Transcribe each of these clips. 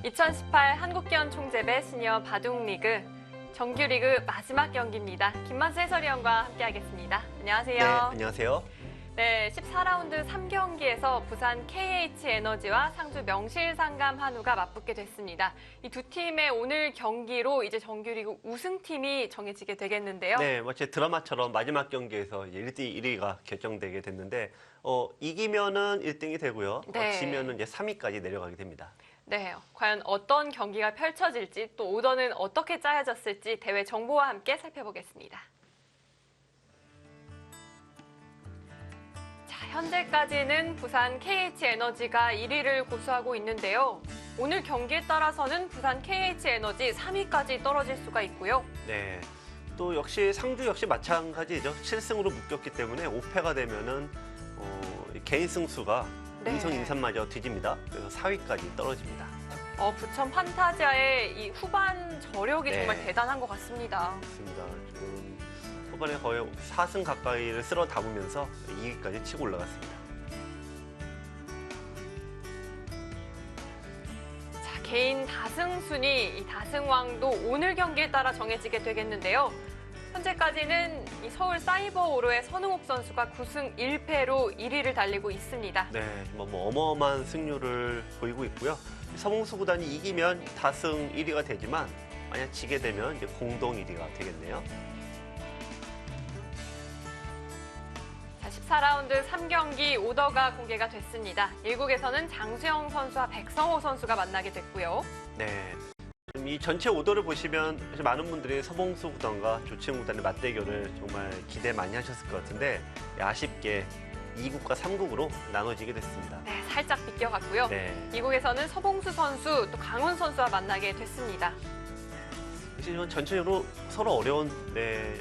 2018 한국기원 총재배 시니어 바둑리그 정규리그 마지막 경기입니다. 김만수 해설위원과 함께하겠습니다. 안녕하세요. 네, 안녕하세요. 네, 14라운드 3경기에서 부산 KH에너지와 상주 명실상감 한우가 맞붙게 됐습니다. 이 두 팀의 오늘 경기로 이제 정규리그 우승팀이 정해지게 되겠는데요. 네, 마치 드라마처럼 마지막 경기에서 1위, 1위가 결정되게 됐는데 이기면은 1등이 되고요. 네. 지면은 이제 3위까지 내려가게 됩니다. 네, 과연 어떤 경기가 펼쳐질지 또 오더는 어떻게 짜여졌을지 대회 정보와 함께 살펴보겠습니다. 자, 현재까지는 부산 KH에너지가 1위를 고수하고 있는데요. 오늘 경기에 따라서는 부산 KH에너지 3위까지 떨어질 수가 있고요. 네, 또 역시 상주 역시 마찬가지죠. 7승으로 묶였기 때문에 5패가 되면은 개인 승수가 네. 인성 인삼마저 뒤집니다. 그래서 4위까지 떨어집니다. 부천 판타지아의 이 후반 저력이 네. 정말 대단한 것 같습니다. 그렇습니다. 지금 후반에 거의 4승 가까이를 쓸어 담으면서 2위까지 치고 올라갔습니다. 자, 개인 다승 순위, 이 다승왕도 오늘 경기에 따라 정해지게 되겠는데요. 현재까지는 이 서울 사이버오로의 선흥옥 선수가 9승 1패로 1위를 달리고 있습니다. 네, 뭐 어마어마한 승률을 보이고 있고요. 서봉수 구단이 이기면 다승 1위가 되지만 만약 지게 되면 이제 공동 1위가 되겠네요. 자, 14라운드 3경기 오더가 공개가 됐습니다. 1국에서는 장수영 선수와 백성호 선수가 만나게 됐고요. 네. 이 전체 오더를 보시면 많은 분들이 서봉수 구단과 조치훈 구단의 맞대결을 정말 기대 많이 하셨을 것 같은데 아쉽게 2국과 3국으로 나눠지게 됐습니다. 네, 살짝 비껴갔고요. 네. 2국에서는 서봉수 선수, 또 강훈 선수와 만나게 됐습니다. 역시 전체적으로 서로 어려운,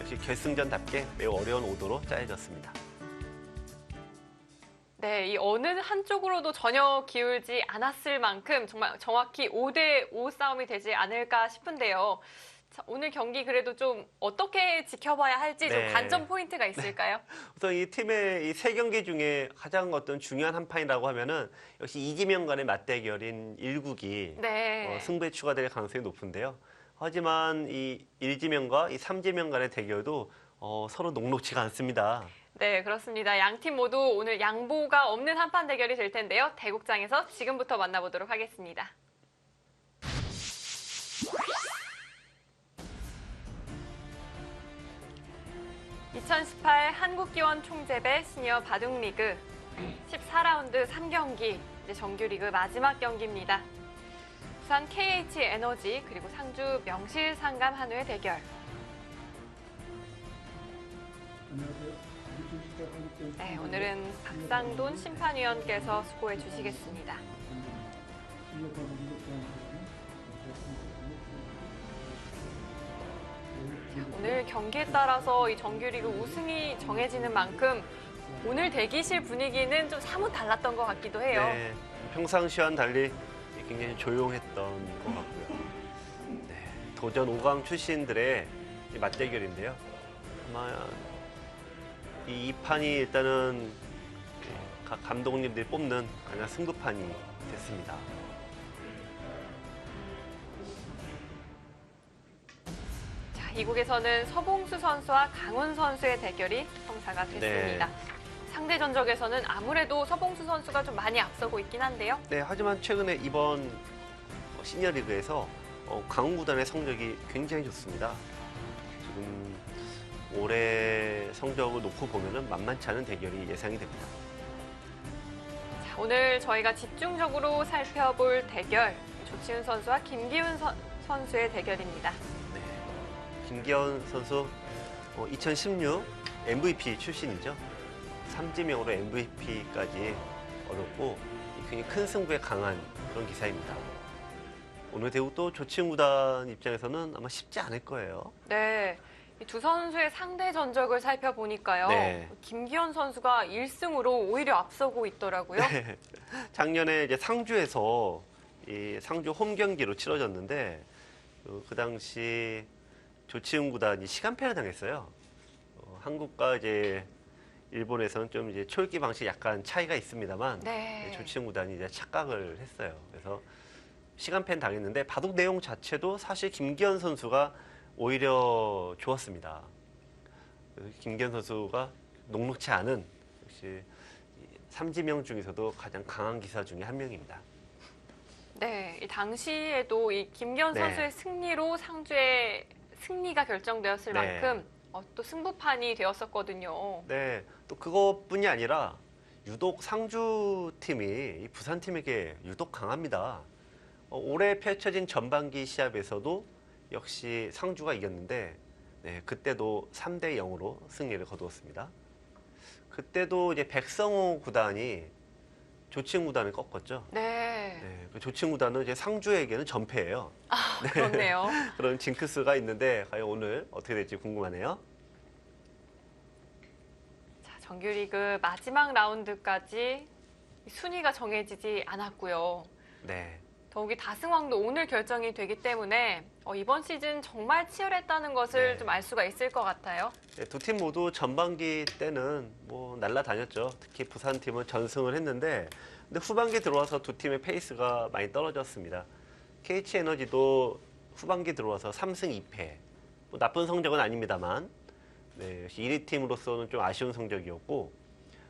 역시 결승전답게 매우 어려운 오더로 짜여졌습니다. 네, 이 어느 한쪽으로도 전혀 기울지 않았을 만큼 정말 정확히 5대5 싸움이 되지 않을까 싶은데요. 자, 오늘 경기 그래도 좀 어떻게 지켜봐야 할지 좀 관전 포인트가 있을까요? 우선 이 팀의 이 세 경기 중에 가장 어떤 중요한 한 판이라고 하면은 역시 이기면 간의 맞대결인 1국이 네. 승부에 추가될 가능성이 높은데요. 하지만 이 1지면과 이 3지면 간의 대결도 서로 녹록지가 않습니다. 네, 그렇습니다. 양 팀 모두 오늘 양보가 없는 한판 대결이 될 텐데요. 대국장에서 지금부터 만나보도록 하겠습니다. (2018) 한국기원 총재배 시니어 바둑리그 14라운드 3경기 이제 정규리그 마지막 경기입니다. 부산 KH에너지 그리고 상주 명실상감 한우의 대결. 네, 오늘은 박상돈 심판위원께서 수고해 주시겠습니다. 오늘 경기에 따라서 이 정규리그 우승이 정해지는 만큼 오늘 대기실 분위기는 좀 사뭇 달랐던 것 같기도 해요. 네, 평상시와는 달리 굉장히 조용했던 것 같고요. 네, 도전 5강 출신들의 맞대결인데요. 아마 이 판이 일단은 각 감독님들이 뽑는 가장 승부판이 됐습니다. 자, 이국에서는 서봉수 선수와 강훈 선수의 대결이 성사가 됐습니다. 네. 상대 전적에서는 아무래도 서봉수 선수가 좀 많이 앞서고 있긴 한데요. 네, 하지만 최근에 이번 시니어리그에서 강훈 구단의 성적이 굉장히 좋습니다. 지금 올해 성적을 놓고 보면은 만만치 않은 대결이 예상이 됩니다. 자, 오늘 저희가 집중적으로 살펴볼 대결, 조치훈 선수와 김기훈 선수의 대결입니다. 네, 김기현 선수 2016 MVP 출신이죠. 3지명으로 MVP까지 얻었고 굉장히 큰 승부에 강한 그런 기사입니다. 오늘 대국도 조치훈 구단 입장에서는 아마 쉽지 않을 거예요. 네. 이 두 선수의 상대 전적을 살펴보니까요. 네. 김기현 선수가 1승으로 오히려 앞서고 있더라고요. 네. 작년에 이제 상주에서 이 상주 홈 경기로 치러졌는데 그 당시 조치훈 구단이 시간패를 당했어요. 한국과 이제 일본에서는 좀 이제 초읽기 방식 약간 차이가 있습니다만 네. 조치훈 구단이 이제 착각을 했어요. 그래서 시간팬 당했는데 바둑 내용 자체도 사실 김기현 선수가 오히려 좋았습니다. 김기현 선수가 녹록치 않은 역시 삼지명 중에서도 가장 강한 기사 중에 한 명입니다. 네, 이 당시에도 이 김기현 네. 선수의 승리로 상주의 승리가 결정되었을 네. 만큼 또 승부판이 되었었거든요. 네, 또 그것뿐이 아니라 유독 상주 팀이 이 부산 팀에게 유독 강합니다. 올해 펼쳐진 전반기 시합에서도 역시 상주가 이겼는데 네, 그때도 3대 0으로 승리를 거두었습니다. 그때도 이제 백성호 구단이 조치흥 구단을 꺾었죠. 네, 네, 그 조치흥 구단은 이제 상주에게는 전패예요. 그렇네요. 그런 징크스가 있는데 과연 오늘 어떻게 될지 궁금하네요. 자, 정규리그 마지막 라운드까지 순위가 정해지지 않았고요. 네. 더욱이 다승왕도 오늘 결정이 되기 때문에 이번 시즌 정말 치열했다는 것을 네. 좀 알 수가 있을 것 같아요. 네, 두 팀 모두 전반기 때는 뭐 날라다녔죠. 특히 부산 팀은 전승을 했는데 근데 후반기 들어와서 두 팀의 페이스가 많이 떨어졌습니다. KH에너지도 후반기 들어와서 3승 2패. 뭐 나쁜 성적은 아닙니다만 네, 역시 1위 팀으로서는 좀 아쉬운 성적이었고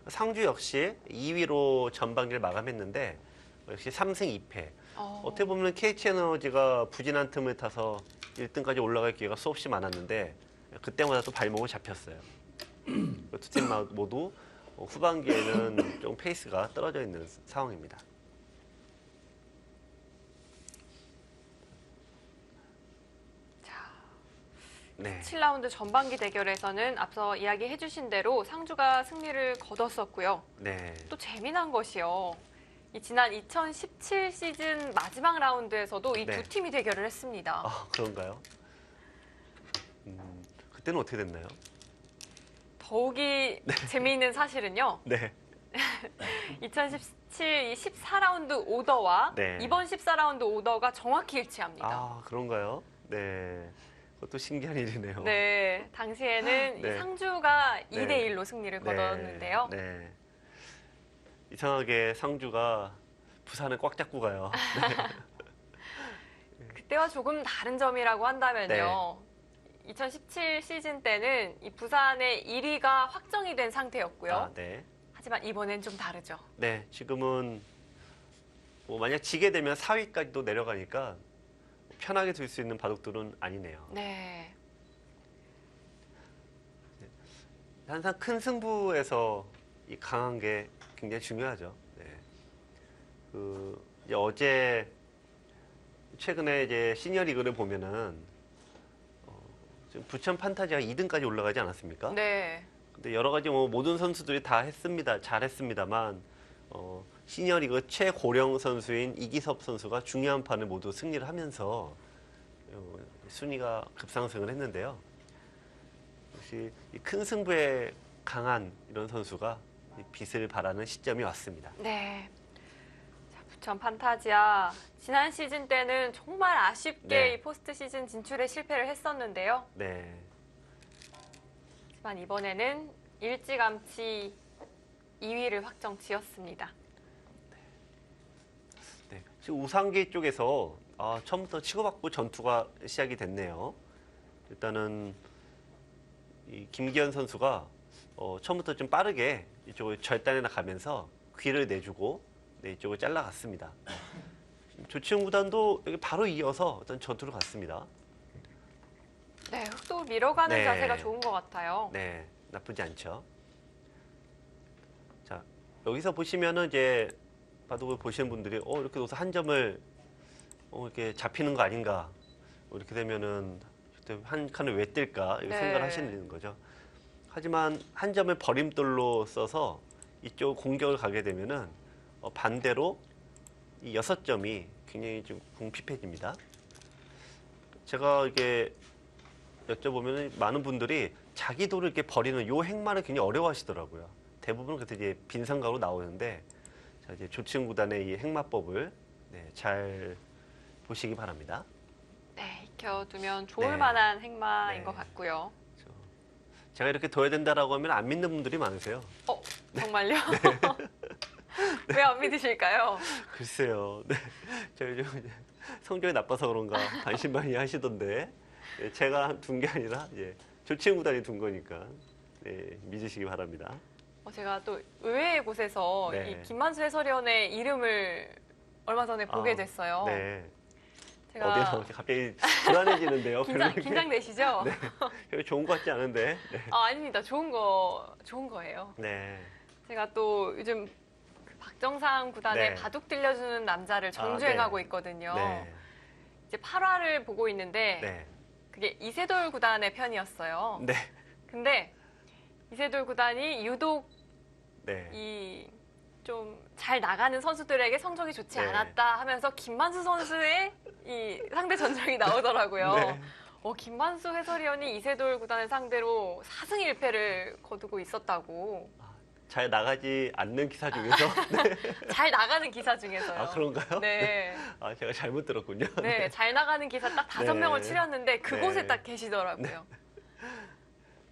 상주 역시 2위로 전반기를 마감했는데 역시 3승 2패. 어떻게 보면 KH에너지가 부진한 틈을 타서 1등까지 올라갈 기회가 수없이 많았는데 그때마다 또 발목을 잡혔어요. 두 팀 모두 후반기에는 좀 페이스가 떨어져 있는 상황입니다. 네. 7라운드 전반기 대결에서는 앞서 이야기해 주신 대로 상주가 승리를 거뒀었고요. 네. 또 재미난 것이요. 이 지난 2017 시즌 마지막 라운드에서도 이 두 네. 팀이 대결을 했습니다. 아, 그런가요? 그때는 어떻게 됐나요? 더욱이 재미있는 사실은요. 네. 2017 이 14라운드 오더와 네. 이번 14라운드 오더가 정확히 일치합니다. 아, 그런가요? 네. 그것도 신기한 일이네요. 네, 당시에는 네. 이 상주가 네. 2대 1로 승리를 거뒀는데요. 네. 이상하게 상주가 부산을 꽉 잡고 가요. 그때와 조금 다른 점이라고 한다면요. 2017 시즌 때는 이 부산의 1위가 확정이 된 상태였고요. 아, 네. 하지만 이번엔 좀 다르죠. 네, 지금은 뭐 만약 지게 되면 4위까지도 내려가니까 편하게 둘 수 있는 바둑들은 아니네요. 네. 항상 큰 승부에서 이 강한 게 굉장히 중요하죠. 네. 이제 어제 최근에 이제 시니어리그를 보면은 지금 부천 판타지가 2등까지 올라가지 않았습니까? 네. 근데 여러 가지 뭐 모든 선수들이 다 했습니다. 잘했습니다만 시니어리그 최고령 선수인 이기섭 선수가 중요한 판을 모두 승리를 하면서 순위가 급상승을 했는데요. 역시 이 큰 승부에 강한 이런 선수가 이 빛을 발하는 시점이 왔습니다. 네. 자, 부천 판타지아 지난 시즌 때는 정말 아쉽게 네. 이 포스트 시즌 진출에 실패를 했었는데요. 네, 하지만 이번에는 일찌감치 2위를 확정 지었습니다. 네. 지금 우상기 쪽에서 처음부터 치고받고 전투가 시작이 됐네요. 일단은 이 김기현 선수가 처음부터 좀 빠르게 이쪽을 절단해 나가면서 귀를 내주고 네, 이쪽을 잘라갔습니다. 조치흥 구단도 여기 바로 이어서 어떤 전투를 갔습니다. 네, 흑도 밀어가는 네. 자세가 좋은 것 같아요. 네, 나쁘지 않죠. 자, 여기서 보시면은 이제 바둑을 보시는 분들이 이렇게 돼서 한 점을 이렇게 잡히는 거 아닌가? 이렇게 되면은 한 칸을 왜 뜰까? 이렇게 네. 생각을 하시는 거죠. 하지만 한 점을 버림돌로 써서 이쪽 공격을 가게 되면은 반대로 이 6점이 굉장히 좀 궁핍해집니다. 제가 이게 여쭤보면 많은 분들이 자기 돌을 이렇게 버리는 요 행마를 굉장히 어려워하시더라고요. 대부분 그때 이제 빈상각으로 나오는데 자, 이제 조치흥 구단의 이 행마법을 잘 보시기 바랍니다. 네, 익혀두면 좋을 네. 만한 행마인 네. 것 같고요. 제가 이렇게 둬야 된다라고 하면 안 믿는 분들이 많으세요. 정말요? 왜 안 믿으실까요? 글쎄요. 네. 제가 좀 성적이 나빠서 그런가 반신반의하시던데 제가 둔 게 아니라 조치훈 구단이 둔 거니까 믿으시기 바랍니다. 제가 또 의외의 곳에서 네. 이 김만수 해설위원의 이름을 얼마 전에 보게 됐어요. 네. 제가 어디서 갑자기 불안해지는데요. 긴장되시죠? 네. 별로 좋은 것 같지 않은데. 네. 아닙니다. 좋은 거예요. 네. 제가 또 요즘 그 박정상 구단의 네. 바둑 들려주는 남자를 정주행하고 네. 있거든요. 네. 이제 8화를 보고 있는데 네. 그게 이세돌 구단의 편이었어요. 네. 근데 이세돌 구단이 유독 네. 이 좀 잘 나가는 선수들에게 성적이 좋지 네. 않았다 하면서 김만수 선수의 이 상대 전적이 나오더라고요. 네. 김만수 해설위원이 이세돌 구단을 상대로 4승 1패를 거두고 있었다고. 잘 나가지 않는 기사 중에서. 잘 나가는 기사 중에서요. 아, 그런가요? 네. 제가 잘못 들었군요. 네, 잘 나가는 기사 딱 5명을 네. 치렸는데 그곳에 네. 딱 계시더라고요.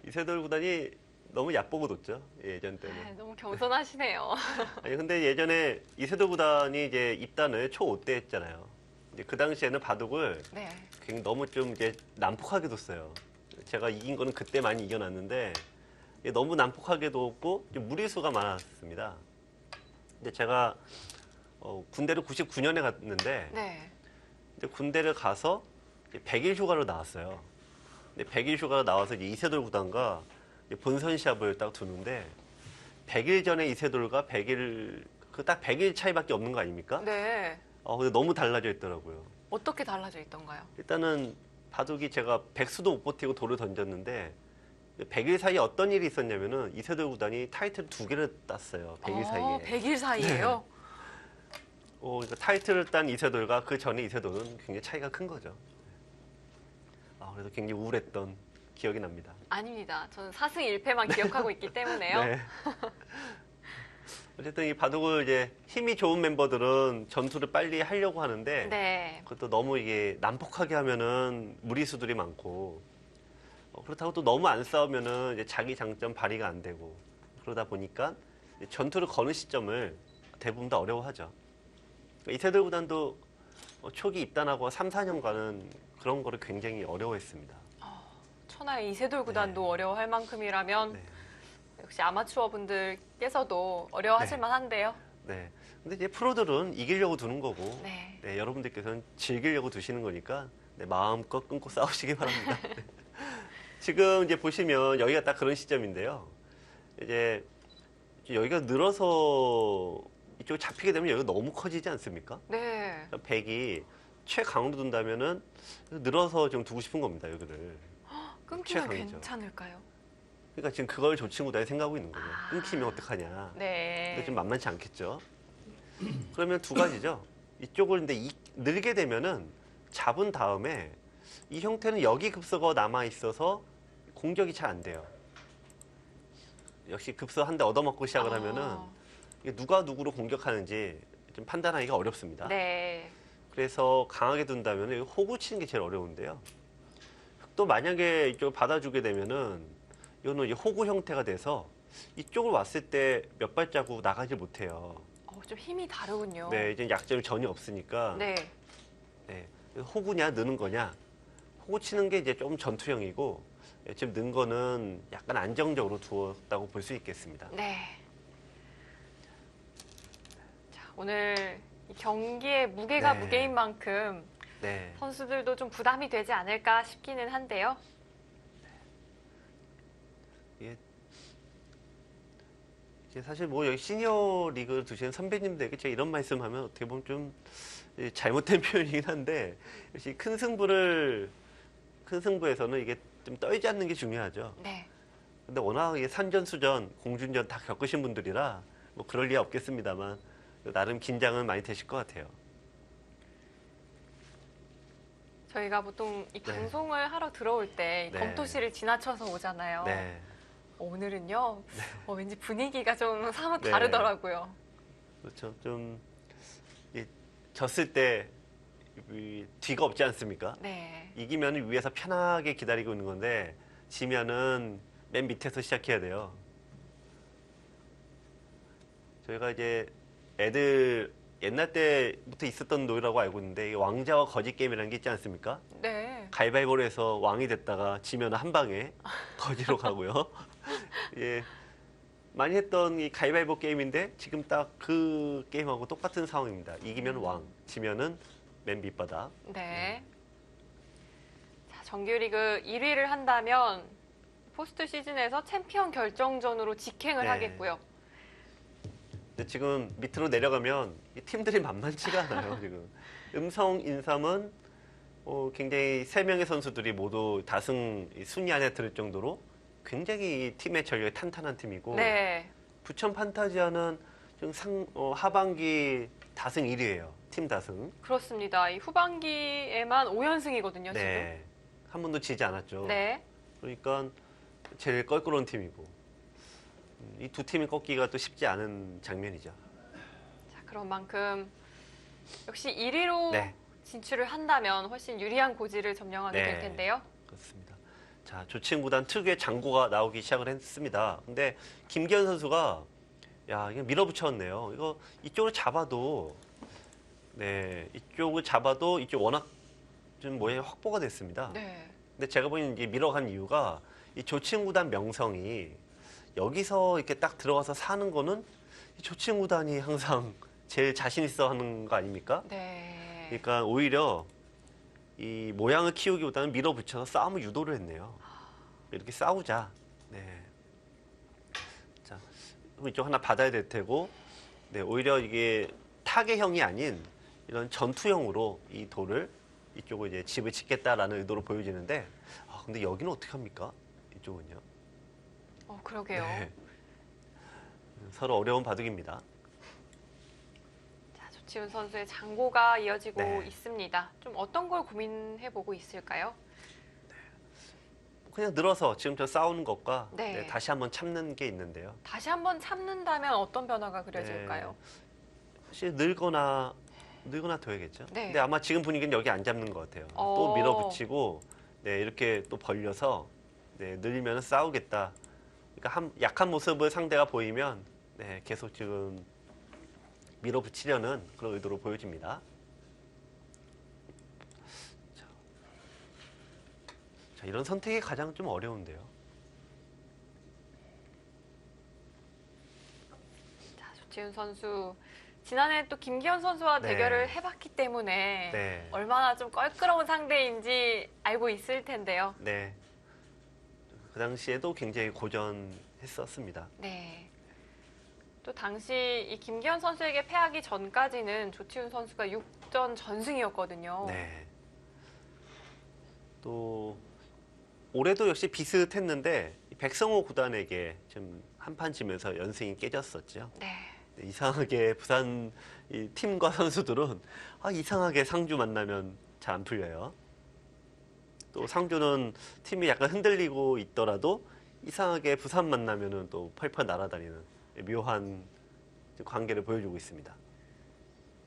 이세돌 구단이 너무 얕보고 뒀죠. 예전 때는. 너무 겸손하시네요. 아니, 근데 예전에 이세돌 구단이 이제 입단을 초5 때 했잖아요. 이제 그 당시에는 바둑을 네. 굉장히 너무 좀 이제 난폭하게 뒀어요. 제가 이긴 거는 그때 많이 이겨놨는데 너무 난폭하게 뒀고 무리수가 많았습니다. 근데 제가 군대를 99년에 갔는데 네. 이제 군대를 가서 100일 휴가로 나왔어요. 근데 100일 휴가로 나와서 이제 이세돌 구단과 이제 본선 시합을 딱 두는데 100일 전에 이세돌과 100일 그 딱 100일 차이밖에 없는 거 아닙니까? 네. 근데 너무 달라져 있더라고요. 어떻게 달라져 있던가요? 일단은 바둑이 제가 백수도 못 버티고 돌을 던졌는데 100일 사이에 어떤 일이 있었냐면은 이세돌 구단이 타이틀 2개를 땄어요. 100일 사이에. 100일 사이에요? 그러니까 타이틀을 딴 이세돌과 그 전에 이세돌은 굉장히 차이가 큰 거죠. 그래서 굉장히 우울했던 기억이 납니다. 아닙니다. 저는 4승 1패만 기억하고 있기 때문에요. 네. 어쨌든 이 바둑을 이제 힘이 좋은 멤버들은 전투를 빨리 하려고 하는데 네. 그것도 너무 이게 난폭하게 하면은 무리수들이 많고 그렇다고 또 너무 안 싸우면은 이제 자기 장점 발휘가 안 되고 그러다 보니까 전투를 거는 시점을 대부분 다 어려워하죠. 이세돌 구단도 초기 입단하고 3, 4년간은 그런 거를 굉장히 어려워했습니다. 천하의 이세돌 구단도 네. 어려워할 만큼이라면 네. 역시 아마추어 분들께서도 어려워하실 네. 만한데요. 네. 근데 이제 프로들은 이기려고 두는 거고 네. 여러분들께서는 즐기려고 두시는 거니까 마음껏 끊고 싸우시기 바랍니다. 네. 지금 이제 보시면 여기가 딱 그런 시점인데요. 이제 여기가 늘어서 이쪽 잡히게 되면 여기가 너무 커지지 않습니까? 네. 100이 최강으로 둔다면은 늘어서 좀 두고 싶은 겁니다, 여기를. 끊기면 최강이죠. 괜찮을까요? 그러니까 지금 그걸 조치고 다 생각하고 있는 거예요. 아. 끊기면 어떡하냐. 네. 근데 좀 만만치 않겠죠. 그러면 두 가지죠. 이쪽을 근데 늘게 되면은 잡은 다음에 이 형태는 여기 급소가 남아 있어서 공격이 잘 안 돼요. 역시 급소 한 대 얻어먹고 시작을 하면은 이게 누가 누구로 공격하는지 좀 판단하기가 어렵습니다. 네. 그래서 강하게 둔다면 호구 치는 게 제일 어려운데요. 또 만약에 이쪽을 받아주게 되면은 이거는 이제 호구 형태가 돼서 이쪽을 왔을 때 몇 발자국 나가지 못해요. 좀 힘이 다르군요. 네, 이제 약점이 전혀 없으니까. 네. 네, 호구냐 느는 거냐. 호구 치는 게 이제 좀 전투형이고 지금 는 거는 약간 안정적으로 두었다고 볼 수 있겠습니다. 네. 자, 오늘 이 경기의 무게가 네. 무게인 만큼 네, 선수들도 좀 부담이 되지 않을까 싶기는 한데요. 이게 사실 뭐 여기 시니어 리그 두시는 선배님들에게 제가 이런 말씀하면 어떻게 보면 좀 잘못된 표현이긴 한데 역시 큰 승부에서는 이게 좀 떨지 않는 게 중요하죠. 네. 근데 워낙 이게 산전수전, 공준전 다 겪으신 분들이라 뭐 그럴 리야 없겠습니다만 나름 긴장은 많이 되실 것 같아요. 저희가 보통 이 네. 방송을 하러 들어올 때 네. 검토실을 지나쳐서 오잖아요. 네, 오늘은요, 왠지 분위기가 좀 사뭇 네. 다르더라고요. 그렇죠. 좀 졌을 때 뒤가 없지 않습니까? 네. 이기면 위에서 편하게 기다리고 있는 건데 지면은 맨 밑에서 시작해야 돼요. 저희가 이제 애들 옛날 때부터 있었던 놀이라고 알고 있는데 이 왕자와 거지 게임이라는 게 있지 않습니까? 네. 가위바위보로 해서 왕이 됐다가 지면 한 방에 거지로 가고요. 예, 많이 했던 이 가위바위보 게임인데 지금 딱 그 게임하고 똑같은 상황입니다. 이기면 왕, 지면은 맨 밑바닥. 네. 자, 정규리그 1위를 한다면 포스트 시즌에서 챔피언 결정전으로 직행을 네. 하겠고요. 근데 지금 밑으로 내려가면 이 팀들이 만만치가 않아요. 지금 음성 인삼은 굉장히 세 명의 선수들이 모두 다승 순위 안에 들을 정도로 굉장히 이 팀의 전력이 탄탄한 팀이고 네. 부천 판타지아는 지금 하반기 다승 1위예요. 팀 다승. 그렇습니다. 이 후반기에만 5연승이거든요, 네. 한 번도 지지 않았죠. 지금. 네. 그러니까 제일 껄끄러운 팀이고 이 두 팀이 꺾기가 또 쉽지 않은 장면이죠. 자, 그런 만큼 역시 1위로 네. 진출을 한다면 훨씬 유리한 고지를 점령하게 네. 될 텐데요. 그렇습니다. 자, 조치구단 특유의 장고가 나오기 시작을 했습니다. 근데 김기현 선수가 야, 이거 밀어붙였네요. 이거 이쪽으로 잡아도 네, 이쪽을 잡아도 이쪽 워낙 좀 모양이 확보가 됐습니다. 네. 근데 제가 보기엔 이제 밀어간 이유가 이 조치구단 명성이 여기서 이렇게 딱 들어가서 사는 거는 이 조치구단이 항상 제일 자신 있어 하는 거 아닙니까? 네. 그러니까 오히려 이 모양을 키우기보다는 밀어붙여서 싸움을 유도를 했네요. 이렇게 싸우자. 네. 자, 그럼 이쪽 하나 받아야 될 테고, 네, 오히려 이게 타개형이 아닌 이런 전투형으로 이 돌을 이쪽을 이제 집을 짓겠다라는 의도로 보여지는데, 근데 여기는 어떻게 합니까? 이쪽은요. 그러게요. 네. 서로 어려운 바둑입니다. 자, 조치훈 선수의 장고가 이어지고 네. 있습니다. 좀 어떤 걸 고민해보고 있을까요? 그냥 늘어서 지금 저 싸우는 것과 네. 네, 다시 한번 참는 게 있는데요. 다시 한번 참는다면 어떤 변화가 그려질까요? 사실 늘거나 둬야겠죠. 네. 근데 아마 지금 분위기는 여기 안 잡는 것 같아요. 어. 또 밀어붙이고 네, 이렇게 또 벌려서 네, 늘면 싸우겠다. 그러니까 약한 모습을 상대가 보이면 네, 계속 지금 밀어붙이려는 그런 의도로 보여집니다. 자, 이런 선택이 가장 좀 어려운데요. 자, 조치훈 선수 지난해 또 김기현 선수와 네. 대결을 해봤기 때문에 네. 얼마나 좀 껄끄러운 상대인지 알고 있을 텐데요. 네. 그 당시에도 굉장히 고전했었습니다. 네. 또 당시 이 김기현 선수에게 패하기 전까지는 조치훈 선수가 6전 전승이었거든요. 네. 또 올해도 역시 비슷했는데 백성호 구단에게 좀 한판 지면서 연승이 깨졌었죠. 네. 이상하게 부산 이 팀과 선수들은 이상하게 상주 만나면 잘 안 풀려요. 또 상주는 팀이 약간 흔들리고 있더라도 이상하게 부산 만나면은 또 펄펄 날아다니는 묘한 관계를 보여주고 있습니다.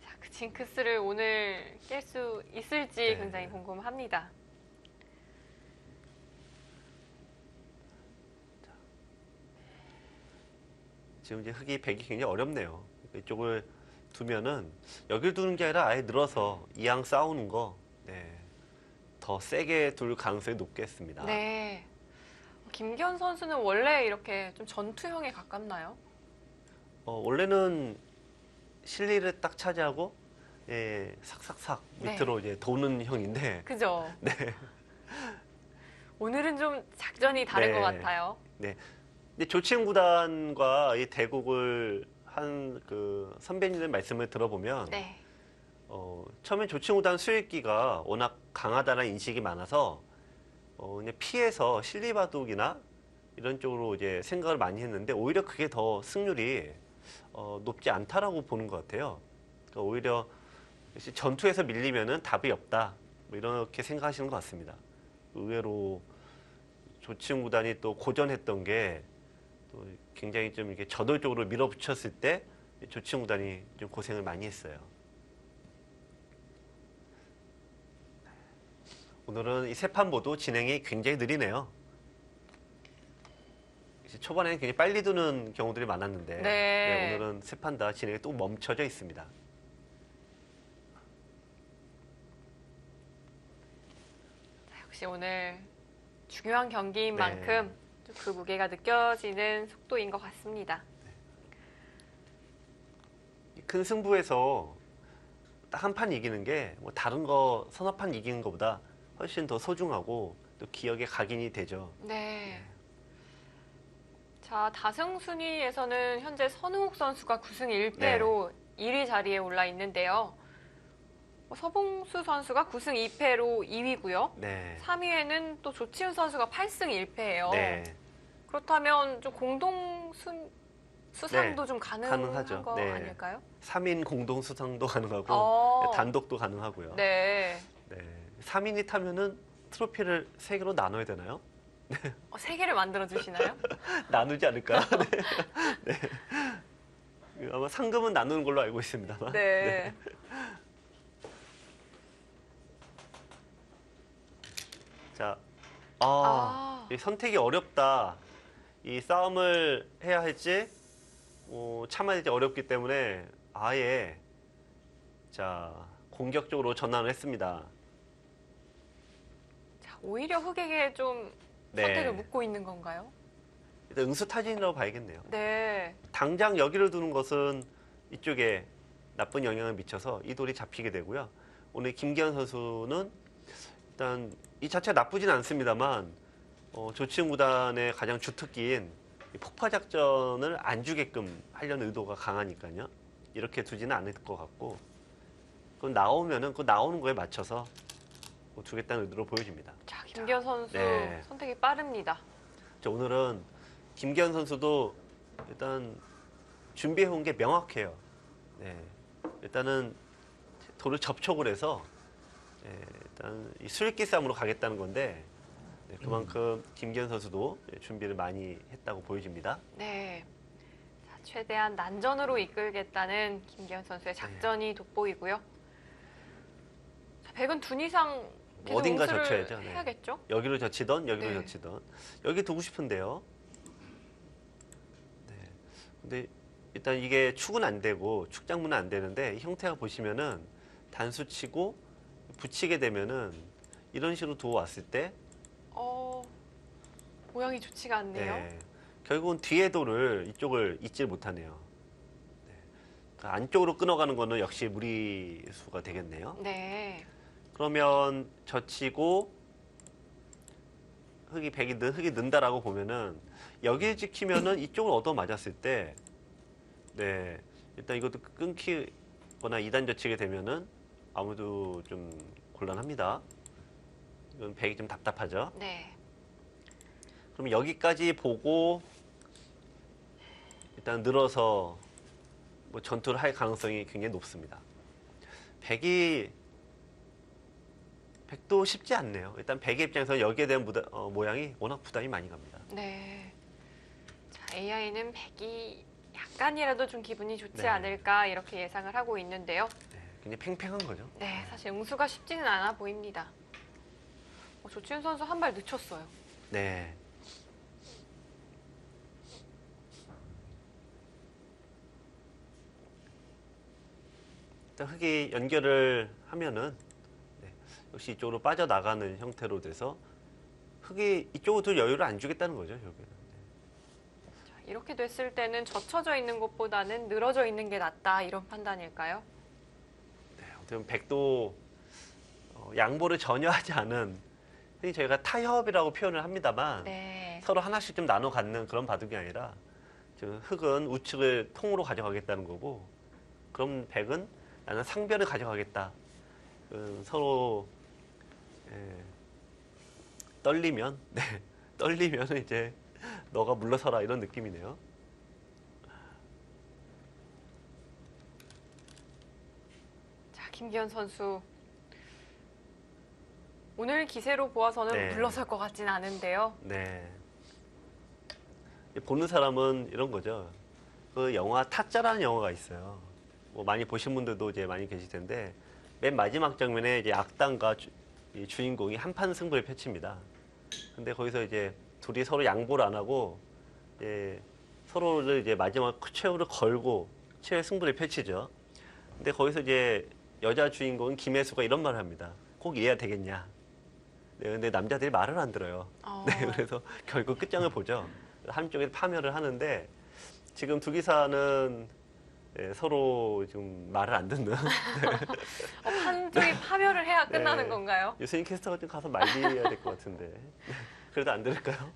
자, 그 징크스를 오늘 깰 수 있을지 네. 굉장히 궁금합니다. 지금 이제 흙이 배기 굉장히 어렵네요. 이쪽을 두면은 여길 두는 게 아니라 아예 늘어서 이왕 싸우는 거 네, 더 세게 둘 가능성이 높겠습니다. 네. 김기현 선수는 원래 이렇게 좀 전투형에 가깝나요? 원래는 실리를 딱 차지하고 삭삭삭 밑으로 이제 도는 형인데 그죠? 네. 오늘은 좀 작전이 다른 네. 것 같아요. 근데 조치훈 구단과 이 대국을 한 그 선배님들 말씀을 들어보면 네. 처음에 조치훈 구단 수익기가 워낙 강하다는 인식이 많아서 그냥 피해서 실리바둑이나 이런 쪽으로 이제 생각을 많이 했는데 오히려 그게 더 승률이 높지 않다라고 보는 것 같아요. 그러니까 오히려 역시 전투에서 밀리면은 답이 없다. 뭐 이렇게 생각하시는 것 같습니다. 의외로 조치훈 구단이 또 고전했던 게 또 굉장히 좀 이렇게 저돌적으로 밀어붙였을 때 조치훈 구단이 좀 고생을 많이 했어요. 오늘은 이 세 판 모두 진행이 굉장히 느리네요. 이제 초반에는 굉장히 빨리 두는 경우들이 많았는데 네. 오늘은 세 판 다 진행이 또 멈춰져 있습니다. 역시 오늘 중요한 경기인 네. 만큼 그 무게가 느껴지는 속도인 것 같습니다. 큰 승부에서 딱 한 판 이기는 게 뭐 다른 거 서너 판 이기는 것보다 훨씬 더 소중하고 또 기억에 각인이 되죠. 네. 자, 다승 순위에서는 현재 선우옥 선수가 9승 1패로 1위 자리에 올라 있는데요. 서봉수 선수가 9승 2패로 2위고요. 네. 3위에는 또 조치훈 선수가 8승 1패예요. 네. 그렇다면 좀 공동 수상도 네, 좀 가능한 가능하죠. 거 네. 아닐까요? 3인 공동 수상도 가능하고 단독도 가능하고요. 네. 네. 3인이 타면은 트로피를 3개로 나눠야 되나요? 3개를 만들어 주시나요? 나누지 않을까? 네. 네. 아마 상금은 나누는 걸로 알고 있습니다만. 네. 자, 이 선택이 어렵다. 이 싸움을 해야 할지 참아야 될지 어렵기 때문에 아예 자 공격적으로 전환을 했습니다. 자, 오히려 흑에게 좀 네. 선택을 묻고 있는 건가요? 일단 응수타진이라고 봐야겠네요. 네. 당장 여기를 두는 것은 이쪽에 나쁜 영향을 미쳐서 이 돌이 잡히게 되고요. 오늘 김기현 선수는 일단 이 자체가 나쁘진 않습니다만 조치훈 구단의 가장 주특기인 이 폭파 작전을 안 주게끔 하려는 의도가 강하니까요. 이렇게 두지는 않을 것 같고 그건 나오면은 그 나오는 거에 맞춰서 두겠다는 의도로 보여집니다. 자, 김기현 선수 네. 선택이 빠릅니다. 자, 오늘은 김기현 선수도 일단 준비해 온 게 명확해요. 네. 일단은 돌을 접촉을 해서 일단 이 술기 싸움으로 가겠다는 건데 네, 그만큼 김기현 선수도 준비를 많이 했다고 보여집니다. 네. 자, 최대한 난전으로 이끌겠다는 김기현 선수의 작전이 돋보이고요. 자, 백은 둔 이상 계속 어딘가 응수를 젖혀야죠. 네. 해야겠죠? 여기로 젖히던 여기로 네. 젖히던 여기 두고 싶은데요. 네. 근데 일단 이게 축은 안 되고 축장문은 안 되는데 이 형태가 보시면은 단수치고 붙이게 되면은 이런 식으로 두어 왔을 때 모양이 좋지가 않네요. 네. 결국은 뒤에 돌을 이쪽을 잊질 못하네요. 네. 그러니까 안쪽으로 끊어가는 거는 역시 무리수가 되겠네요. 네. 그러면 젖히고 흙이 는다라고 보면은 여기를 지키면은 이쪽을 얻어 맞았을 때, 네 일단 이것도 끊기거나 2단 젖히게 되면은 아무도 좀 곤란합니다. 이건 백이 좀 답답하죠. 네. 그럼 여기까지 보고 일단 늘어서 뭐 전투를 할 가능성이 굉장히 높습니다. 백도 쉽지 않네요. 일단 백의 입장에서 여기에 대한 모양이 워낙 부담이 많이 갑니다. 네. 자, AI는 백이 약간이라도 좀 기분이 좋지 네. 않을까 이렇게 예상을 하고 있는데요. 네, 굉장히 팽팽한 거죠. 네, 사실 응수가 쉽지는 않아 보입니다. 조치훈 선수 한 발 늦췄어요. 네. 일단 흙이 연결을 하면은 네, 역시 이쪽으로 빠져나가는 형태로 돼서 흙이 이쪽으로 더 여유를 안 주겠다는 거죠, 결국에는. 자, 이렇게 됐을 때는 젖혀져 있는 것보다는 늘어져 있는 게 낫다 이런 판단일까요? 네, 어떻게 백도 양보를 전혀 하지 않은 흔히 저희가 타협이라고 표현을 합니다만 네. 서로 하나씩 좀 나눠 갖는 그런 바둑이 아니라 지금 흙은 우측을 통으로 가져가겠다는 거고 그럼 백은 나는 상변을 가져가겠다. 서로 떨리면 네, 떨리면 이제 너가 물러서라 이런 느낌이네요. 자, 김기현 선수. 오늘 기세로 보아서는 네. 물러설 것 같진 않은데요. 네. 보는 사람은 이런 거죠. 그 영화 타짜라는 영화가 있어요. 뭐 많이 보신 분들도 이제 많이 계실 텐데 맨 마지막 장면에 이제 악당과 이 주인공이 한판 승부를 펼칩니다. 근데 거기서 이제 둘이 서로 양보를 안 하고 서로를 이제 마지막 최후를 걸고 최후의 승부를 펼치죠. 근데 거기서 이제 여자 주인공인 김혜수가 이런 말을 합니다. 꼭 이래야 되겠냐? 네, 근데 남자들이 말을 안 들어요. 어. 네, 그래서 결국 끝장을 보죠. 한쪽에 파멸을 하는데 지금 두 기사는 네, 서로 좀 말을 안 듣는. 한쪽이 파멸을 해야 끝나는 네. 건가요? 유승인 캐스터가 좀 가서 말려야 될 것 같은데. 네, 그래도 안 들을까요?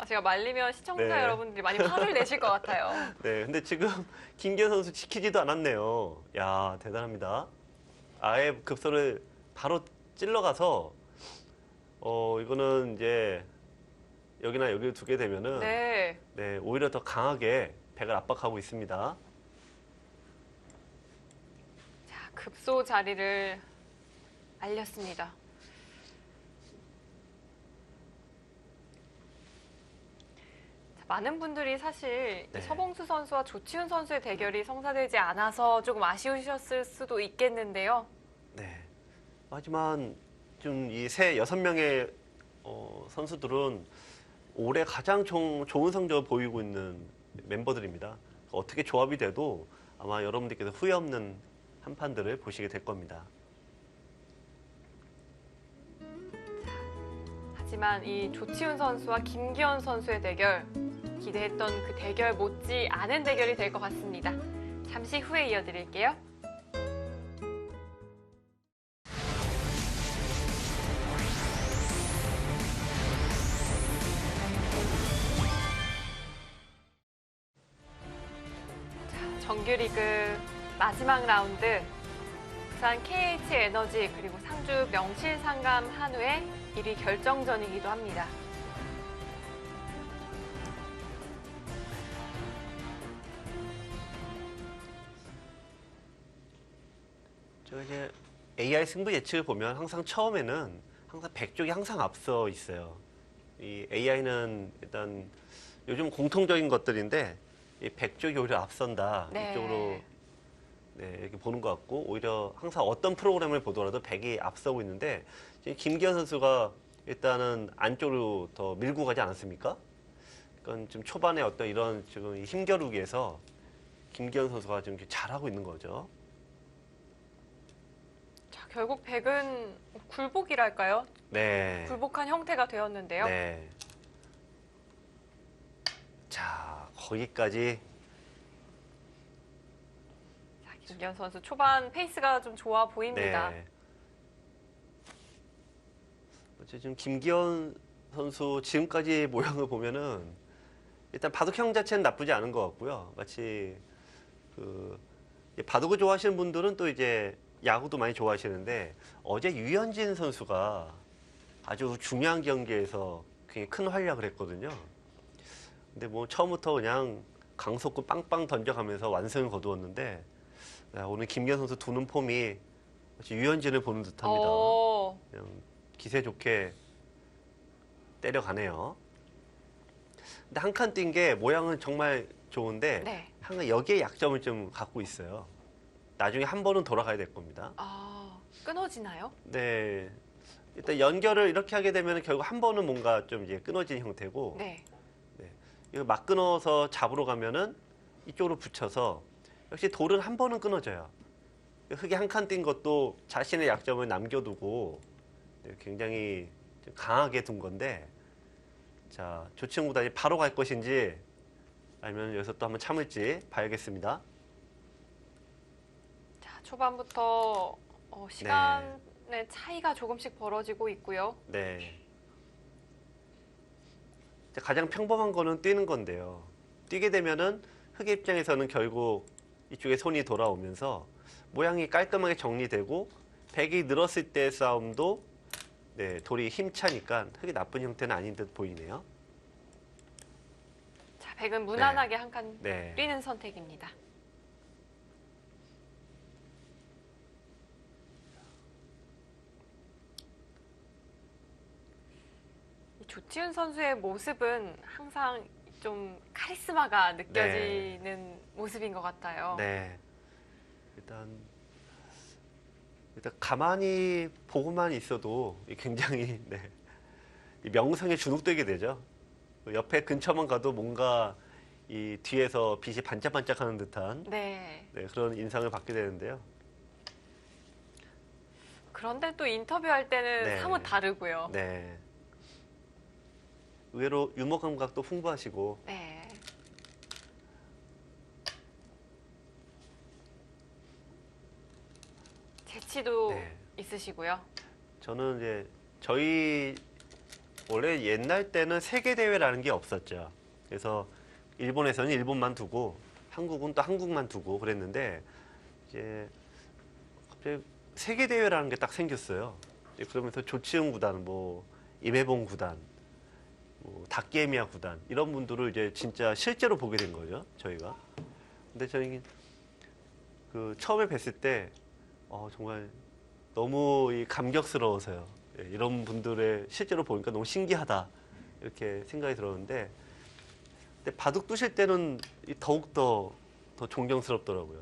제가 말리면 시청자 네. 여러분들이 많이 화를 내실 것 같아요. 네, 근데 지금 김기현 선수 지키지도 않았네요. 야, 대단합니다. 아예 급소를 바로 찔러가서 이거는 이제 여기나 여기를 두게 되면은 네. 네, 오히려 더 강하게 백을 압박하고 있습니다. 자, 급소 자리를 알렸습니다. 자, 많은 분들이 사실 이 네. 서봉수 선수와 조치훈 선수의 대결이 성사되지 않아서 조금 아쉬우셨을 수도 있겠는데요. 네. 하지만 좀 이 세 여섯 명의 선수들은 올해 가장 좋은 성적을 보이고 있는 멤버들입니다. 어떻게 조합이 돼도 아마 여러분들께서 후회 없는 한 판들을 보시게 될 겁니다. 하지만 이 조치훈 선수와 김기현 선수의 대결, 기대했던 그 대결 못지 않은 대결이 될 것 같습니다. 잠시 후에 이어드릴게요. 정규리그 마지막 라운드 부산 KH에너지 그리고 상주 명실상감 한우의 1위 결정전이기도 합니다. 제가 이제 AI 승부 예측을 보면 항상 처음에는 항상 백쪽이 항상 앞서 있어요. 이 AI는 일단 요즘 공통적인 것들인데 이 백쪽이 오히려 앞선다 네. 이쪽으로 네, 이렇게 보는 것 같고 오히려 항상 어떤 프로그램을 보더라도 백이 앞서고 있는데 지금 김기현 선수가 일단은 안쪽으로 더 밀고 가지 않았습니까? 그건 좀 초반에 어떤 이런 지금 이 힘겨루기에서 김기현 선수가 좀 잘하고 있는 거죠. 자, 결국 백은 굴복이랄까요? 네. 굴복한 형태가 되었는데요. 네. 자, 거기까지. 자, 김기현 선수 초반 페이스가 좀 좋아 보입니다. 네. 지금 김기현 선수 지금까지 모양을 보면은 일단 바둑형 자체는 나쁘지 않은 것 같고요. 마치 그 바둑을 좋아하시는 분들은 또 이제 야구도 많이 좋아하시는데 어제 유현진 선수가 아주 중요한 경기에서 굉장히 큰 활약을 했거든요. 근데 뭐 처음부터 그냥 강속구 빵빵 던져가면서 완승을 거두었는데 오늘 김기현 선수 두는 폼이 마치 유현진을 보는 듯합니다. 그냥 기세 좋게 때려가네요. 근데 한 칸 뛴 게 모양은 정말 좋은데 네. 항상 여기에 약점을 좀 갖고 있어요. 나중에 한 번은 돌아가야 될 겁니다. 끊어지나요? 네. 일단 연결을 이렇게 하게 되면 결국 한 번은 뭔가 좀 이제 끊어진 형태고 네. 이거 막 끊어서 잡으러 가면은 이쪽으로 붙여서 역시 돌은 한 번은 끊어져요. 흙이 한 칸 뛴 것도 자신의 약점을 남겨두고 굉장히 좀 강하게 둔 건데 자, 조치훈 구단이 바로 갈 것인지 아니면 여기서 또 한번 참을지 봐야겠습니다. 자, 초반부터 시간의 차이가 조금씩 벌어지고 있고요. 네. 가장 평범한 거는 뛰는 건데요. 뛰게 되면은 흙의 입장에서는 결국 이쪽에 손이 돌아오면서 모양이 깔끔하게 정리되고 백이 늘었을 때 싸움도 네, 돌이 힘차니까 흙이 나쁜 형태는 아닌 듯 보이네요. 자, 백은 무난하게 한 칸 네. 뛰는 선택입니다. 이 조치훈 선수의 모습은 항상 좀 카리스마가 느껴지는 모습인 것 같아요. 네. 일단 가만히 보고만 있어도 굉장히 네, 이 명성에 주눅들게 되죠. 옆에 근처만 가도 뭔가 이 뒤에서 빛이 반짝반짝하는 듯한 네. 네, 그런 인상을 받게 되는데요. 그런데 또 인터뷰할 때는 네. 사뭇 다르고요. 네. 의외로 유머 감각도 풍부하시고 네. 재치도 네. 있으시고요. 저는 이제 저희 원래 옛날 때는 세계 대회라는 게 없었죠. 그래서 일본에서는 일본만 두고 한국은 또 한국만 두고 그랬는데 이제 갑자기 세계 대회라는 게 딱 생겼어요. 이제 그러면서 조치훈 구단, 뭐 임혜봉 구단, 뭐 다케미야 구단 이런 분들을 이제 진짜 실제로 보게 된 거죠. 저희가. 근데 저희 그 처음에 뵀을 때 정말 너무 이 감격스러워서요. 예, 이런 분들의 실제로 보니까 너무 신기하다 이렇게 생각이 들었는데, 근데 바둑 두실 때는 더욱 더 존경스럽더라고요.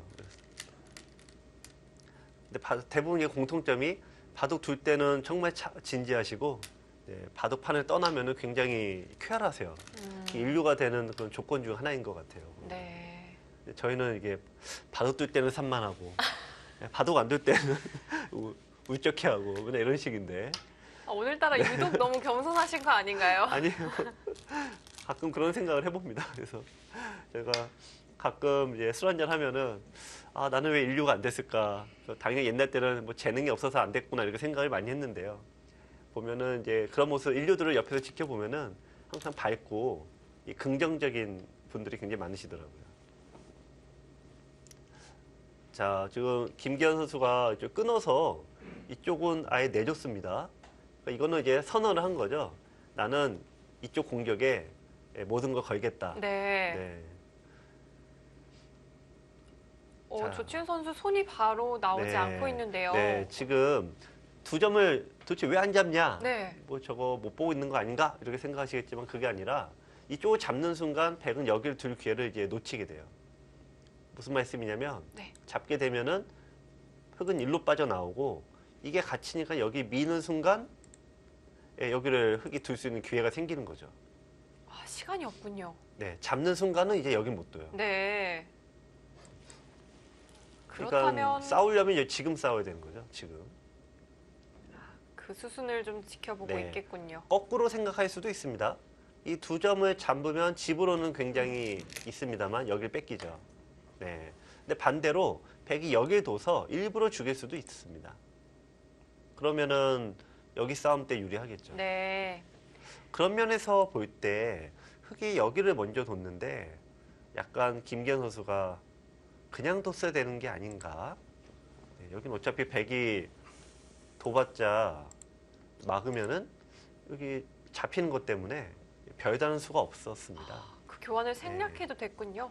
근데 대부분의 공통점이 바둑 둘 때는 정말 진지하시고, 예, 바둑판을 떠나면은 굉장히 쾌활하세요. 인류가 되는 그런 조건 중 하나인 것 같아요. 네. 저희는 이게 바둑 둘 때는 산만하고 바둑 안 둘 때는 울적해하고 그냥 이런 식인데. 오늘따라 유독 너무 겸손하신 거 아닌가요? 아니에요. 가끔 그런 생각을 해봅니다. 그래서 제가 가끔 이제 술 한잔 하면은 나는 왜 인류가 안 됐을까? 당연히 옛날 때는 뭐 재능이 없어서 안 됐구나 이렇게 생각을 많이 했는데요. 보면은 이제 그런 모습 인류들을 옆에서 지켜보면은 항상 밝고 이 긍정적인 분들이 굉장히 많으시더라고요. 자, 지금 김기현 선수가 이제 끊어서 이쪽은 아예 내줬습니다. 그러니까 이거는 이제 선언을 한 거죠. 나는 이쪽 공격에 모든 걸 걸겠다. 네. 네. 자. 조치훈 선수 손이 바로 나오지 네. 않고 있는데요. 네, 지금 두 점을 도대체 왜 안 잡냐? 네. 뭐 저거 못 보고 있는 거 아닌가? 이렇게 생각하시겠지만 그게 아니라 이쪽을 잡는 순간 백은 여기를 둘 기회를 이제 놓치게 돼요. 무슨 말씀이냐면 네. 잡게 되면은 흙은 일로 빠져나오고 이게 갇히니까 여기 미는 순간 여기를 흙이 둘 수 있는 기회가 생기는 거죠. 시간이 없군요. 네, 잡는 순간은 이제 여기 못 둬요. 네. 그러니까 그렇다면 싸우려면 이제 지금 싸워야 되는 거죠. 지금. 그 수순을 좀 지켜보고 네. 있겠군요. 거꾸로 생각할 수도 있습니다. 이 두 점을 잡으면 집으로는 굉장히 있습니다만 여기를 뺏기죠. 네. 근데 반대로 백이 여기를 둬서 일부러 죽일 수도 있습니다. 그러면은 여기 싸움 때 유리하겠죠. 네. 그런 면에서 볼 때 흑이 여기를 먼저 뒀는데 약간 김기현 선수가 그냥 뒀어야 되는 게 아닌가. 네, 여긴 어차피 백이 둬봤자 막으면은 여기 잡히는 것 때문에 별다른 수가 없었습니다. 그 교환을 생략해도 됐군요.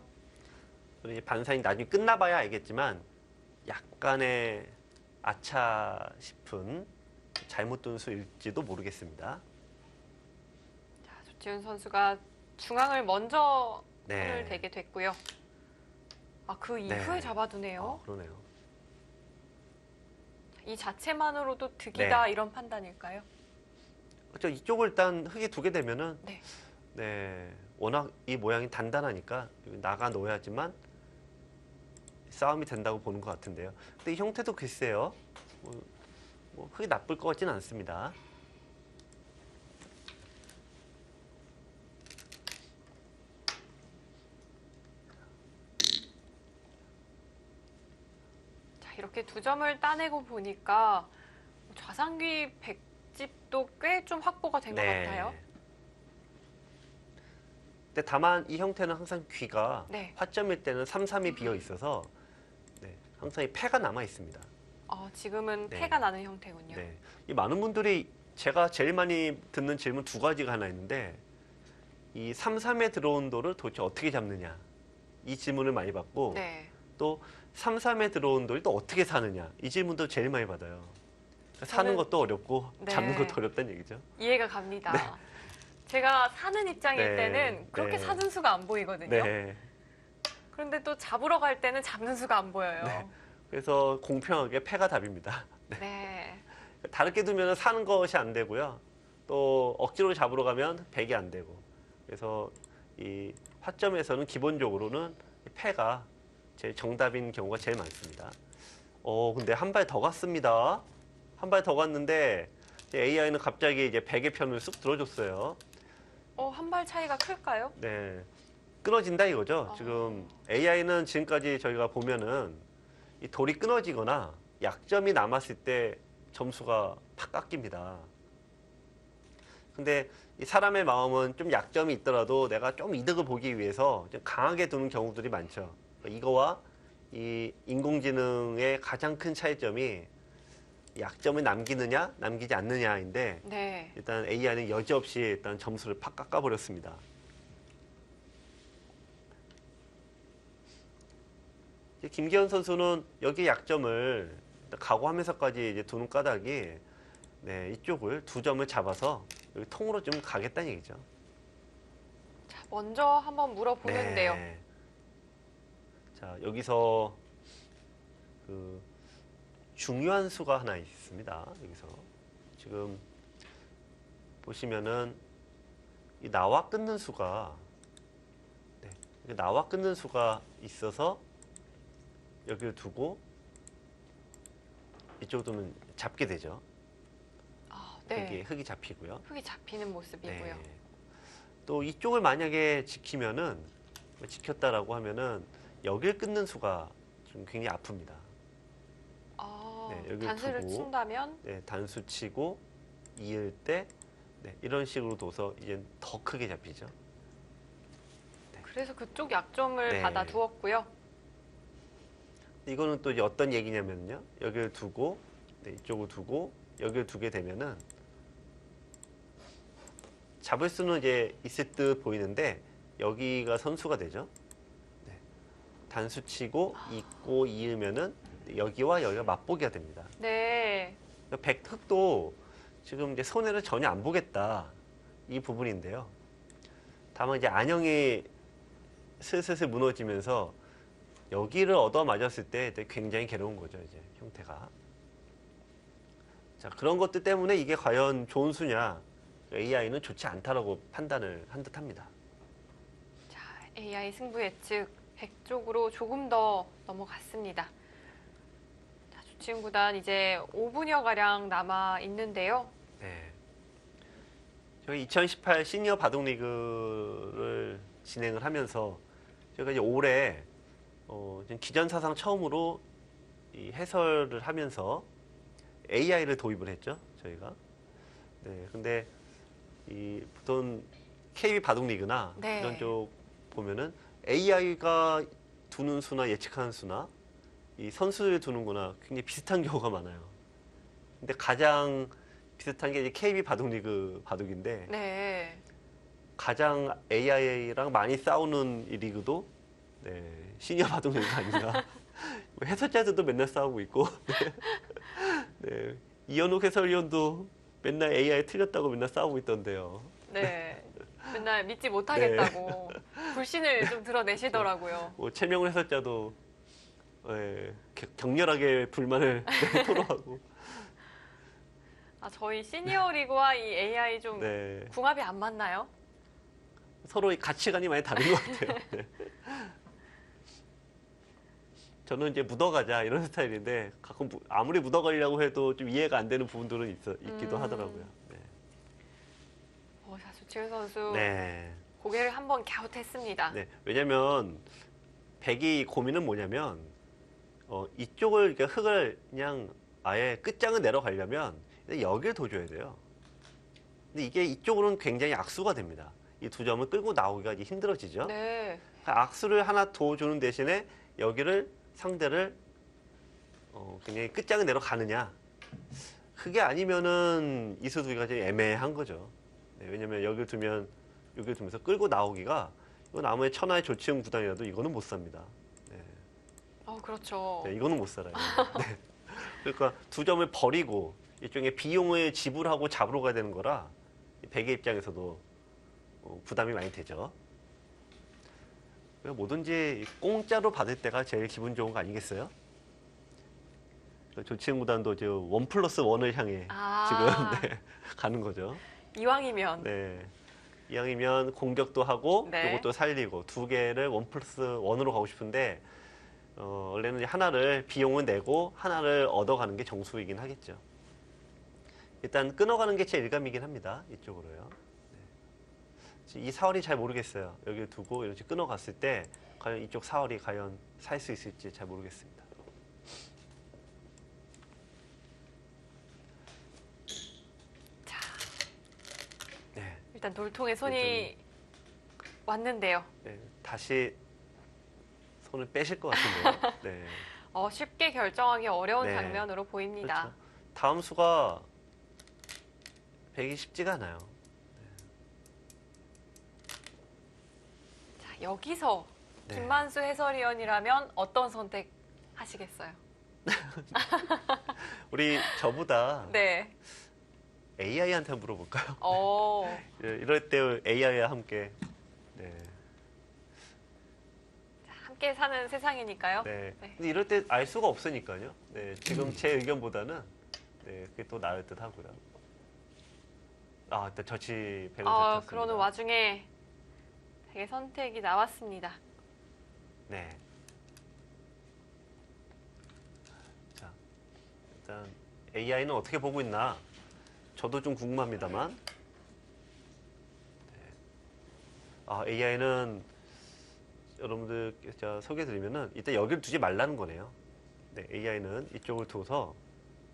그리고 이제 반사이 나중에 끝나봐야 알겠지만 약간의 아차 싶은 잘못 둔 수일지도 모르겠습니다. 자, 조치훈 선수가 중앙을 먼저 네. 손을 대게 됐고요. 그 이후에 네. 잡아두네요. 그러네요. 이 자체만으로도 득이다 네. 이런 판단일까요? 그렇죠. 이쪽을 일단 흙에 두게 되면은 네. 네, 워낙 이 모양이 단단하니까 나가 놓아야지만 싸움이 된다고 보는 것 같은데요. 근데 이 형태도 글쎄요, 뭐 흙이 나쁠 것 같지는 않습니다. 자, 이렇게 두 점을 따내고 보니까 좌상귀 백집도 꽤 좀 확보가 된 것 같아요. 근데 다만 이 형태는 항상 귀가 네. 화점일 때는 3-3이 비어 있어서 네, 항상 이 패가 남아 있습니다. 지금은 네. 패가 나는 형태군요. 네. 이 많은 분들이 제가 제일 많이 듣는 질문 두 가지가 하나 있는데 이 3-3에 들어온 돌을 도대체 어떻게 잡느냐 이 질문을 많이 받고 네. 또 3-3에 들어온 돌이 또 어떻게 사느냐 이 질문도 제일 많이 받아요. 사는 저는- 것도 어렵고 네. 잡는 것도 어렵다는 얘기죠. 이해가 갑니다. 제가 사는 입장일 네. 때는 그렇게 네. 사는 수가 안 보이거든요. 네. 그런데 또 잡으러 갈 때는 잡는 수가 안 보여요. 네. 그래서 공평하게 패가 답입니다. 네. 다르게 두면 사는 것이 안 되고요. 또 억지로 잡으러 가면 백이 안 되고. 그래서 이 화점에서는 기본적으로는 패가 제일 정답인 경우가 제일 많습니다. 근데 한 발 더 갔습니다. 한 발 더 갔는데 AI는 갑자기 이제 베개 편을 쑥 들어줬어요. 한 발 차이가 클까요? 네. 끊어진다 이거죠. 아. 지금 AI는 지금까지 저희가 보면은 이 돌이 끊어지거나 약점이 남았을 때 점수가 팍 깎입니다. 근데 이 사람의 마음은 좀 약점이 있더라도 내가 좀 이득을 보기 위해서 좀 강하게 두는 경우들이 많죠. 이거와 이 인공지능의 가장 큰 차이점이 약점을 남기느냐, 남기지 않느냐인데 네. 일단 AI는 여지없이 일단 점수를 팍 깎아버렸습니다. 이제 김기현 선수는 여기 약점을 각오하면서까지 이제 두는 까닭이 네, 이쪽을 2점을 잡아서 여기 통으로 좀 가겠다는 얘기죠. 자, 먼저 한번 물어보는데요. 네. 자, 여기서 그 중요한 수가 하나 있습니다. 여기서 지금 보시면은 이 나와 끊는 수가 네, 나와 끊는 수가 있어서 여기를 두고 이쪽 두면 잡게 되죠. 네. 흙이 잡히고요. 흙이 잡히는 모습이고요. 네. 또 이쪽을 만약에 지키면은 지켰다라고 하면은 여길 끊는 수가 좀 굉장히 아픕니다. 네, 여기를 단수를 두고, 친다면 네, 단수 치고 이을 때 네, 이런 식으로 둬서 이제 더 크게 잡히죠. 그래서 그쪽 약점을 네. 받아 두었고요. 이거는 또 이제 어떤 얘기냐면요. 여기를 두고 네, 이쪽을 두고 여기를 두게 되면은 잡을 수는 이제 있을 듯 보이는데 여기가 선수가 되죠. 네. 단수 치고 잇고 이으면은 여기와 여기가 맞보기가 됩니다. 네. 백흑도 지금 이제 손해를 전혀 안 보겠다 이 부분인데요. 다만 이제 안형이 슬슬 무너지면서 여기를 얻어 맞았을 때 굉장히 괴로운 거죠, 이제 형태가. 자, 그런 것들 때문에 이게 과연 좋은 수냐? AI는 좋지 않다라고 판단을 한 듯합니다. 자, AI 승부 예측 100 쪽으로 조금 더 넘어갔습니다. 자, 조치훈 구단 이제 5분여 가량 남아 있는데요. 네. 저희 2018 시니어 바둑리그를 진행을 하면서 저희가 이제 올해 기존 사상 처음으로 이 해설을 하면서 AI를 도입을 했죠, 저희가. 네, 근데 이 보통 KB 바둑리그나 네. 이런 쪽 보면은 AI가 두는 수나 예측하는 수나 이 선수를 두는 거나 굉장히 비슷한 경우가 많아요. 근데 가장 비슷한 게 이제 KB 바둑리그 바둑인데 네. 가장 AI랑 많이 싸우는 이 리그도 네, 시니어 바둑리그가 아닌가. 해설자들도 맨날 싸우고 있고 네, 이현욱 해설위원도 맨날 AI 틀렸다고 맨날 싸우고 있던데요. 네. 맨날 믿지 못하겠다고 불신을 좀 드러내시더라고요. 뭐 최명훈 해설자도 예, 격렬하게 불만을 토로하고 저희 시니어 리그와 이 AI 좀 네, 궁합이 안 맞나요? 서로 이 가치관이 많이 다른 것 같아요. 네. 저는 이제 묻어가자 이런 스타일인데 가끔 아무리 묻어가려고 해도 좀 이해가 안 되는 부분들은 있기도 하더라고요. 네. 자, 조치훈 선수 네. 고개를 한번 갸웃했습니다. 네. 왜냐면 백이 고민은 뭐냐면 이쪽을 이렇게 흙을 그냥 아예 끝장을 내려가려면 여기를 둬줘야 돼요. 근데 이게 이쪽으로는 굉장히 악수가 됩니다. 이 2점을 끌고 나오기가 이제 힘들어지죠. 네. 악수를 하나 둬주는 대신에 여기를 상대를 굉장히 끝장을 내려가느냐. 그게 아니면은 이수 두기가 좀 애매한 거죠. 네, 왜냐면 여기를 두면서 끌고 나오기가 이건 아무리 천하의 조치훈 구단이라도 이거는 못 삽니다. 네. 그렇죠. 네, 이거는 못 살아요. 네. 그러니까 2점을 버리고 일종의 비용을 지불하고 잡으러 가야 되는 거라 백의 입장에서도 부담이 많이 되죠. 뭐든지 공짜로 받을 때가 제일 기분 좋은 거 아니겠어요? 조치훈 구단도 지금 1+1을 향해 지금 네, 가는 거죠. 이왕이면. 네. 이왕이면 공격도 하고 네. 이것도 살리고 두 개를 1+1으로 가고 싶은데 원래는 하나를 비용을 내고 하나를 얻어가는 게 정수이긴 하겠죠. 일단 끊어가는 게 제 일감이긴 합니다. 이쪽으로요. 네. 이 사월이 잘 모르겠어요. 여기 두고 이렇게 끊어갔을 때 과연 이쪽 사월이 과연 살 수 있을지 잘 모르겠습니다. 자, 네. 일단 돌통에 손이 왔는데요. 네. 다시 손을 빼실 것 같은데요. 네. 쉽게 결정하기 어려운 네. 장면으로 보입니다. 그렇죠. 다음 수가 100이 쉽지가 않아요. 자, 여기서 네. 김만수 해설위원이라면 어떤 선택 하시겠어요? 우리 저보다 네. AI한테 물어볼까요? 어, 이럴 때 AI와 함께. 네. 자, 함께 사는 세상이니까요. 네. 네. 근데 이럴 때 알 수가 없으니까요. 네. 지금 제 의견보다는 네, 그게 또 나을 듯 하고요. 일단 저치 100을 졌습니다. 그러는 와중에 되게 선택이 나왔습니다. 네. 자, 일단 AI는 어떻게 보고 있나? 저도 좀 궁금합니다만. 네. AI는 여러분들 제가 소개해드리면은 일단 여기를 두지 말라는 거네요. 네, AI는 이쪽을 둬서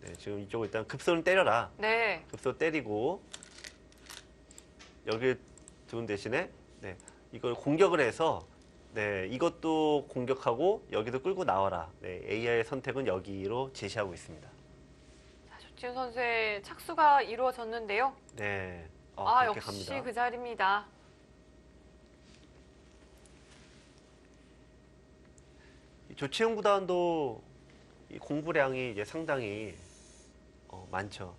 네, 지금 이쪽을 일단 급선을 때려라. 네. 급선 때리고 여기를 두는 대신에 네, 이걸 공격을 해서 네, 이것도 공격하고 여기도 끌고 나와라. 네, AI의 선택은 여기로 제시하고 있습니다. 자, 조치훈 선수의 착수가 이루어졌는데요. 네, 그렇게 역시 갑니다. 그 자리입니다. 이 조치훈 구단도 이 공부량이 이제 상당히 많죠.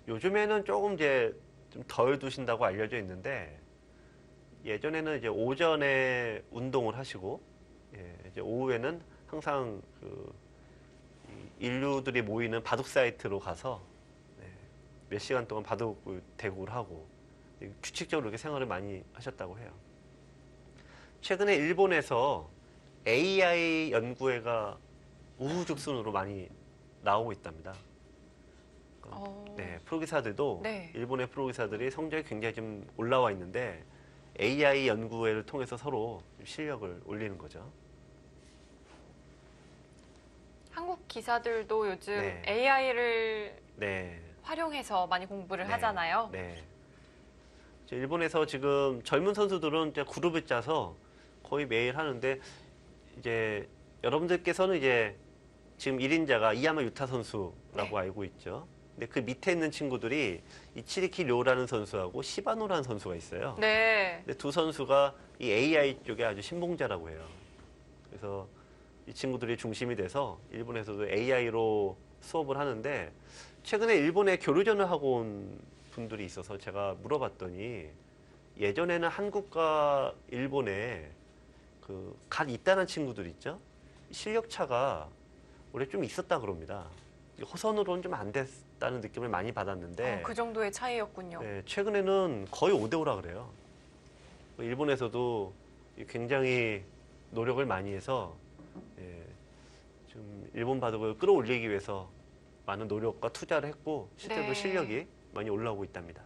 요즘에는 조금 이제 좀 덜 두신다고 알려져 있는데 예전에는 이제 오전에 운동을 하시고 이제 오후에는 항상 이 인류들이 모이는 바둑 사이트로 가서 몇 시간 동안 바둑 대구를 하고 규칙적으로 이렇게 생활을 많이 하셨다고 해요. 최근에 일본에서 AI 연구회가 우후죽순으로 많이 나오고 있답니다. 네, 프로기사들도 네. 일본의 프로기사들이 성적이 굉장히 좀 올라와 있는데 AI 연구회를 통해서 서로 실력을 올리는 거죠. 한국 기사들도 요즘 네. AI를 네, 활용해서 많이 공부를 네, 하잖아요. 네. 일본에서 지금 젊은 선수들은 이제 그룹을 짜서 거의 매일 하는데 이제 여러분들께서는 이제 지금 1인자가 이야마 유타 선수라고 네. 알고 있죠. 근데 그 밑에 있는 친구들이 이치리키 료라는 선수하고 시바노라는 선수가 있어요. 네. 근데 두 선수가 이 AI 쪽에 아주 신봉자라고 해요. 그래서 이 친구들이 중심이 돼서 일본에서도 AI로 수업을 하는데 최근에 일본에 교류전을 하고 온 분들이 있어서 제가 물어봤더니 예전에는 한국과 일본에 갓 있다는 친구들 있죠? 실력 차가 원래 좀 있었다 그럽니다. 호선으로는 좀 안 됐다는 느낌을 많이 받았는데 그 정도의 차이였군요. 네, 최근에는 거의 5대5라 그래요. 일본에서도 굉장히 노력을 많이 해서 좀 일본 바둑을 끌어올리기 위해서 많은 노력과 투자를 했고 실제로 네. 실력이 많이 올라오고 있답니다.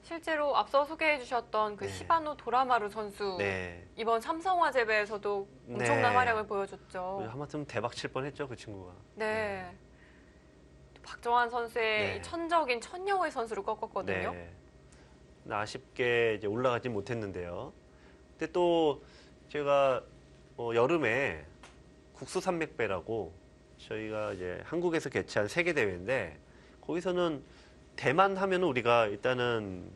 실제로 앞서 소개해 주셨던 그 네. 시바노 도라마루 선수 네, 이번 삼성화재배에서도 엄청난 네. 활약을 보여줬죠. 하마터면 대박 칠 뻔했죠 그 친구가. 네. 또 박정환 선수의 네. 이 천적인 천여의 선수를 꺾었거든요. 네. 근데 아쉽게 이제 올라가지 못했는데요. 근데 또 제가 여름에 국수산맥배라고 저희가 이제 한국에서 개최한 세계 대회인데 거기서는 대만 하면은 우리가 일단은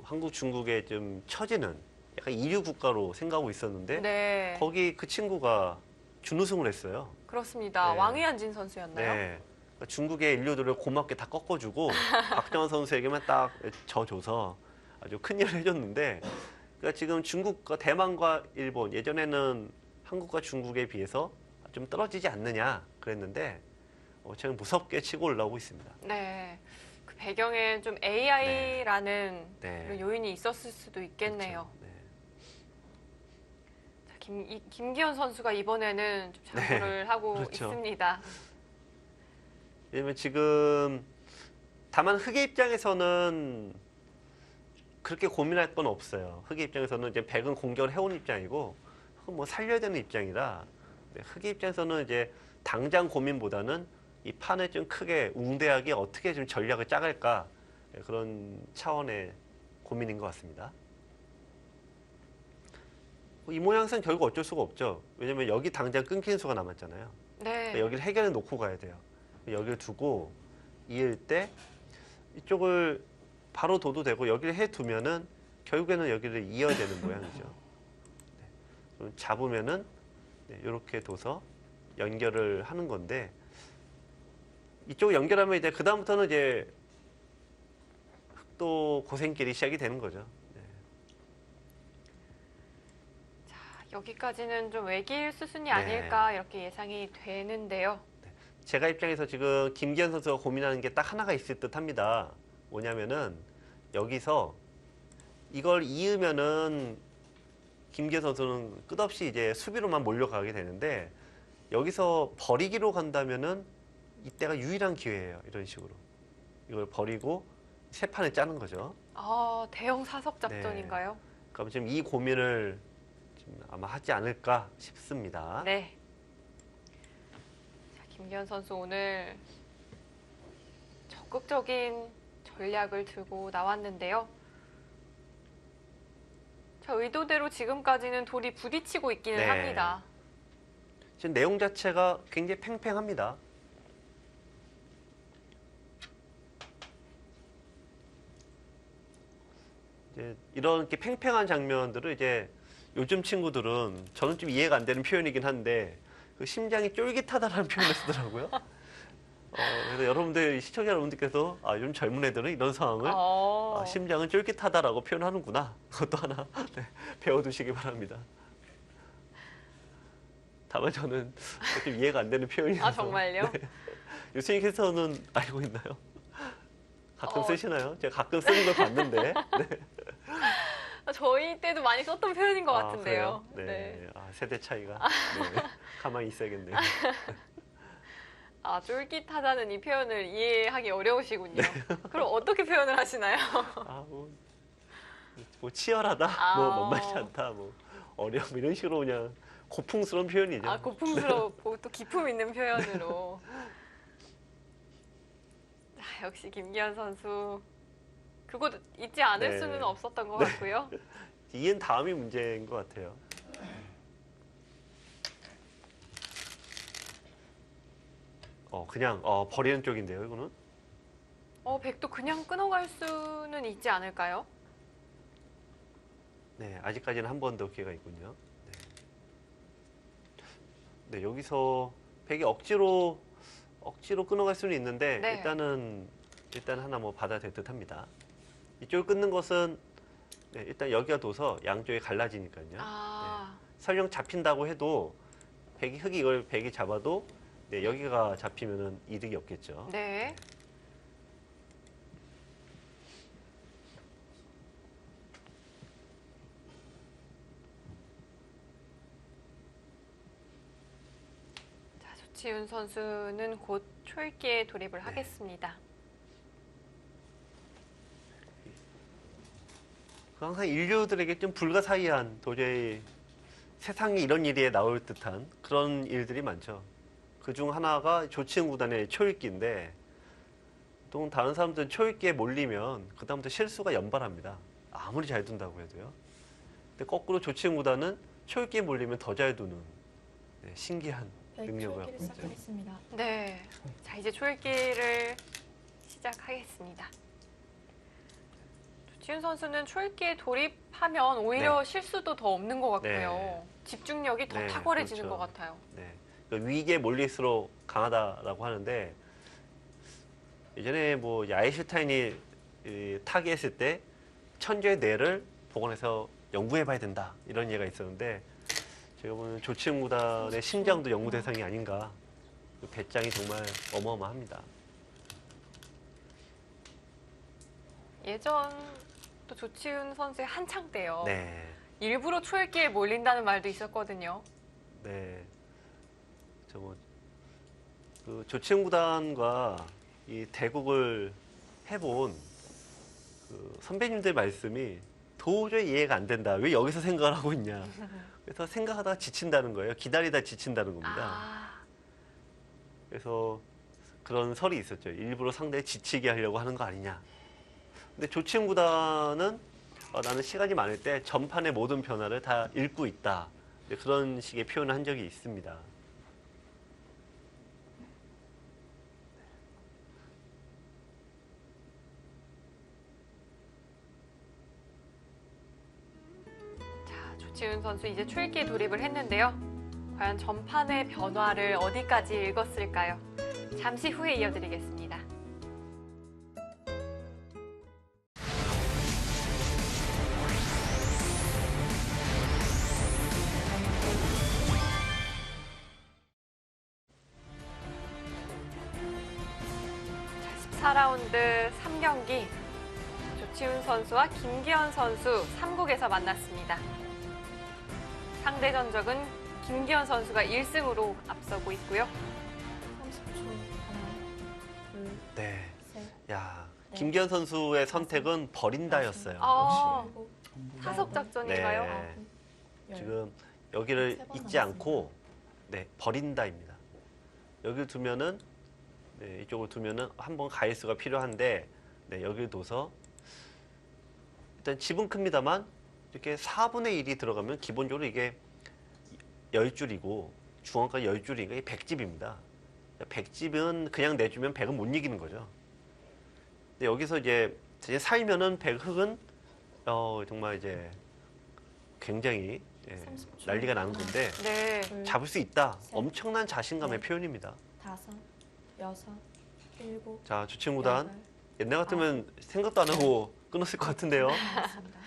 한국, 중국에 좀 처지는 약간 이류 국가로 생각하고 있었는데 네. 거기 그 친구가 준우승을 했어요. 그렇습니다. 네. 왕의한진 선수였나요? 네. 그러니까 중국의 인류들을 고맙게 다 꺾어주고 박정환 선수에게만 딱 져줘서 아주 큰 일을 해줬는데 그러니까 지금 중국과 대만과 일본 예전에는 한국과 중국에 비해서 좀 떨어지지 않느냐 그랬는데 지금 무섭게 치고 올라오고 있습니다. 네. 그 배경에 좀 AI라는 네. 그런 요인이 있었을 수도 있겠네요. 그렇죠. 네. 자, 김기현 선수가 이번에는 좀 장구를 하고 그렇죠. 있습니다. 왜냐면 지금 다만 흑의 입장에서는 그렇게 고민할 건 없어요. 흑의 입장에서는 이제 백은 공격을 해온 입장이고 흑은 뭐 살려야 되는 입장이라 흑의 입장에서는 이제 당장 고민보다는 이 판을 좀 크게 웅대하게 어떻게 좀 전략을 짜갈까 그런 차원의 고민인 것 같습니다. 이 모양새는 결국 어쩔 수가 없죠. 왜냐면 여기 당장 끊기는 수가 남았잖아요. 네. 여기를 해결해 놓고 가야 돼요. 여기를 두고 이을 때 이쪽을 바로 둬도 되고 여기를 해두면은 결국에는 여기를 이어야 되는 모양이죠. 네. 그럼 잡으면은 이렇게 둬서 연결을 하는 건데 이쪽 연결하면 이제 그 다음부터는 이제 흑도 고생길이 시작이 되는 거죠. 네. 여기까지는 좀 외길 수순이 네. 아닐까 이렇게 예상이 되는데요. 제가 입장에서 지금 김기현 선수가 고민하는 게 딱 하나가 있을 듯 합니다. 뭐냐면은 여기서 이걸 이으면은 김기현 선수는 끝없이 이제 수비로만 몰려가게 되는데 여기서 버리기로 간다면은 이때가 유일한 기회예요. 이런 식으로. 이걸 버리고 세 판을 짜는 거죠. 아, 대형 사석 작전인가요? 그럼 지금 이 고민을 지금 아마 하지 않을까 싶습니다. 네. 자, 김기현 선수 오늘 적극적인 전략을 들고 나왔는데요. 자, 의도대로 지금까지는 돌이 부딪히고 있기는 네. 합니다. 지금 내용 자체가 굉장히 팽팽합니다. 이제 이런 이렇게 팽팽한 장면들을 이제 요즘 친구들은 저는 좀 이해가 안 되는 표현이긴 한데 그 심장이 쫄깃하다라는 표현을 쓰더라고요. 그래서 여러분들 시청자 여러분들께서 요즘 젊은 애들은 이런 상황을 심장은 쫄깃하다라고 표현하는구나. 그것도 하나 배워두시기 바랍니다. 다만 저는 좀 이해가 안 되는 표현이라서. 아, 정말요? 네. 유승희 캐스터는 알고 있나요? 가끔 쓰시나요? 제가 가끔 쓰는 걸 봤는데. 네. 저희 때도 많이 썼던 표현인 것 같은데요. 그래요? 네. 네. 세대 차이가. 네. 가만히 있어야겠네요. 쫄깃하다는 이 표현을 이해하기 어려우시군요. 네. 그럼 어떻게 표현을 하시나요? 뭐 치열하다, 뭐 만만치 않다, 뭐 어려움 이런 식으로 그냥 고풍스러운 표현이죠. 고풍스럽고 또 기품 있는 표현으로. 자, 역시 김기현 선수 그거 잊지 않을 네. 수는 없었던 것 같고요. 이은 다음이 문제인 것 같아요. 그냥 버리는 쪽인데요, 이거는. 백도 그냥 끊어갈 수는 있지 않을까요? 네, 아직까지는 한 번 더 기회가 있군요. 네, 여기서 백이 억지로 끊어갈 수는 있는데 네. 일단 하나 뭐 받아야 될 듯합니다. 이쪽을 끊는 것은 일단 여기가 둬서 양쪽이 갈라지니까요. 설령 잡힌다고 해도 흑이 잡아도 여기가 잡히면은 이득이 없겠죠. 네. 자, 조치훈 선수는 곧 초읽기에 돌입을 하겠습니다. 항상 인류들에게 좀 불가사의한 도저히 세상에 이런 일이 나올 듯한 그런 일들이 많죠. 그중 하나가 조치훈 구단의 초읽기인데 또 다른 사람들은 초읽기에 몰리면 그다음부터 실수가 연발합니다. 아무리 잘 둔다고 해도요. 근데 거꾸로 조치훈 구단은 초읽기에 몰리면 더 잘 두는 신기한 능력을 갖고 있죠. 시작하겠습니다. 네. 자, 이제 초읽기를 시작하겠습니다. 조치훈 선수는 초읽기에 돌입하면 오히려 실수도 더 없는 것 같고요. 집중력이 더 탁월해지는 그렇죠. 것 같아요. 네. 위기에 몰릴수록 강하다라고 하는데 예전에 뭐 야이슈타인이 타기했을 때 천재의 뇌를 복원해서 연구해봐야 된다 이런 얘기가 있었는데 제가 보는 조치훈 구단의 심장도 연구 대상이 아닌가. 그 배짱이 정말 어마어마합니다. 예전 또 조치훈 선수의 한창 때요. 네, 일부러 초읽기에 몰린다는 말도 있었거든요. 네. 저뭐 그 조치훈 구단과 이 대국을 해본 그 선배님들 말씀이 도저히 이해가 안 된다. 왜 여기서 생각을 하고 있냐. 그래서 생각하다가 지친다는 거예요. 기다리다 지친다는 겁니다. 아, 그래서 그런 설이 있었죠. 일부러 상대 지치게 하려고 하는 거 아니냐. 근데 조치훈 구단은 나는 시간이 많을 때 전판의 모든 변화를 다 읽고 있다. 그런 식의 표현을 한 적이 있습니다. 자, 조치훈 선수 이제 초읽기에 돌입을 했는데요. 과연 전판의 변화를 어디까지 읽었을까요? 잠시 후에 이어드리겠습니다. 자, 14라운드 3경기 조치훈 선수와 김기현 선수 3국에서 만났습니다. 상대 전적은 김기현 선수가 1승으로 앞서고 있고요. 30초. 하나, 둘, 네. 셋. 야, 네. 김기현 선수의 선택은 버린다였어요. 아, 역시. 일곱, 타석 작전인가요? 네. 아홉, 열. 지금 여기를 세번 잊지 남았습니다. 않고 네, 버린다입니다. 여기를 두면은 네, 이쪽을 두면은 한번 가일수가 필요한데 네, 여기를 둬서 일단 집은 큽니다만 이렇게 4분의 1이 들어가면 기본적으로 이게 10줄이고 중원까지 10줄이니까 이게 100집입니다. 100집은 그냥 내주면 100은 못 이기는 거죠. 근데 여기서 이제 살면은 100흑은 정말 이제 굉장히 30초. 난리가 나는 건데 네. 둘, 잡을 수 있다. 셋, 엄청난 자신감의 넷. 표현입니다. 다섯, 여섯, 일곱, 자, 주친구단 여덟. 옛날 같으면 생각도 안 하고 끊었을 것 같은데요. 맞습니다.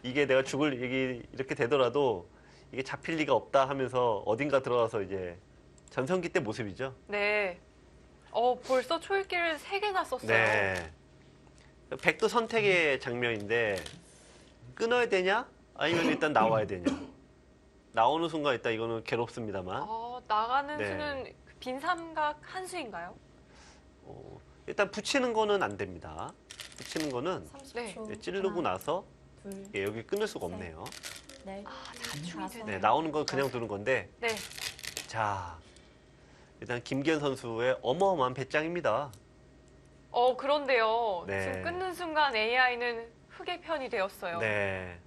이게 내가 죽을 얘기 이렇게 되더라도 이게 잡힐 리가 없다 하면서 어딘가 들어가서 이제 전성기 때 모습이죠. 네. 벌써 초읽기를 3개나 썼어요. 네. 백도 선택의 장면인데 끊어야 되냐? 아니면 일단 나와야 되냐? 나오는 순간 일단 이거는 괴롭습니다만 나가는 네. 수는 빈 삼각 한 수인가요? 일단 붙이는 거는 안 됩니다. 붙이는 거는 30초. 찌르고 하나, 나서 둘, 여기 끊을 수가 셋. 없네요. 넷, 자충이 다섯, 되네요. 네, 나오는 건 그냥 두는 건데 네. 자 일단 김기현 선수의 어마어마한 배짱입니다. 그런데요. 네. 지금 끊는 순간 AI는 흑의 편이 되었어요. 네.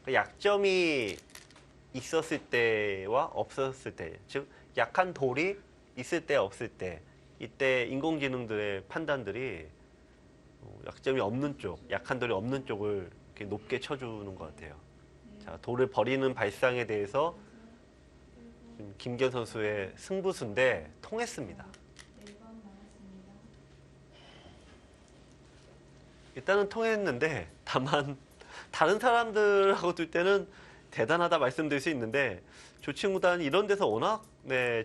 그 약점이 있었을 때와 없었을 때, 즉 약한 돌이 있을 때 없을 때, 이때 인공지능들의 판단들이 약점이 없는 쪽, 약한 돌이 없는 쪽을 이렇게 높게 쳐주는 것 같아요. 자, 돌을 버리는 발상에 대해서 지금 김기현 선수의 승부수인데 통했습니다. 일단은 통했는데 다만 다른 사람들하고 둘 때는 대단하다 말씀드릴 수 있는데 조친구단 이런 데서 워낙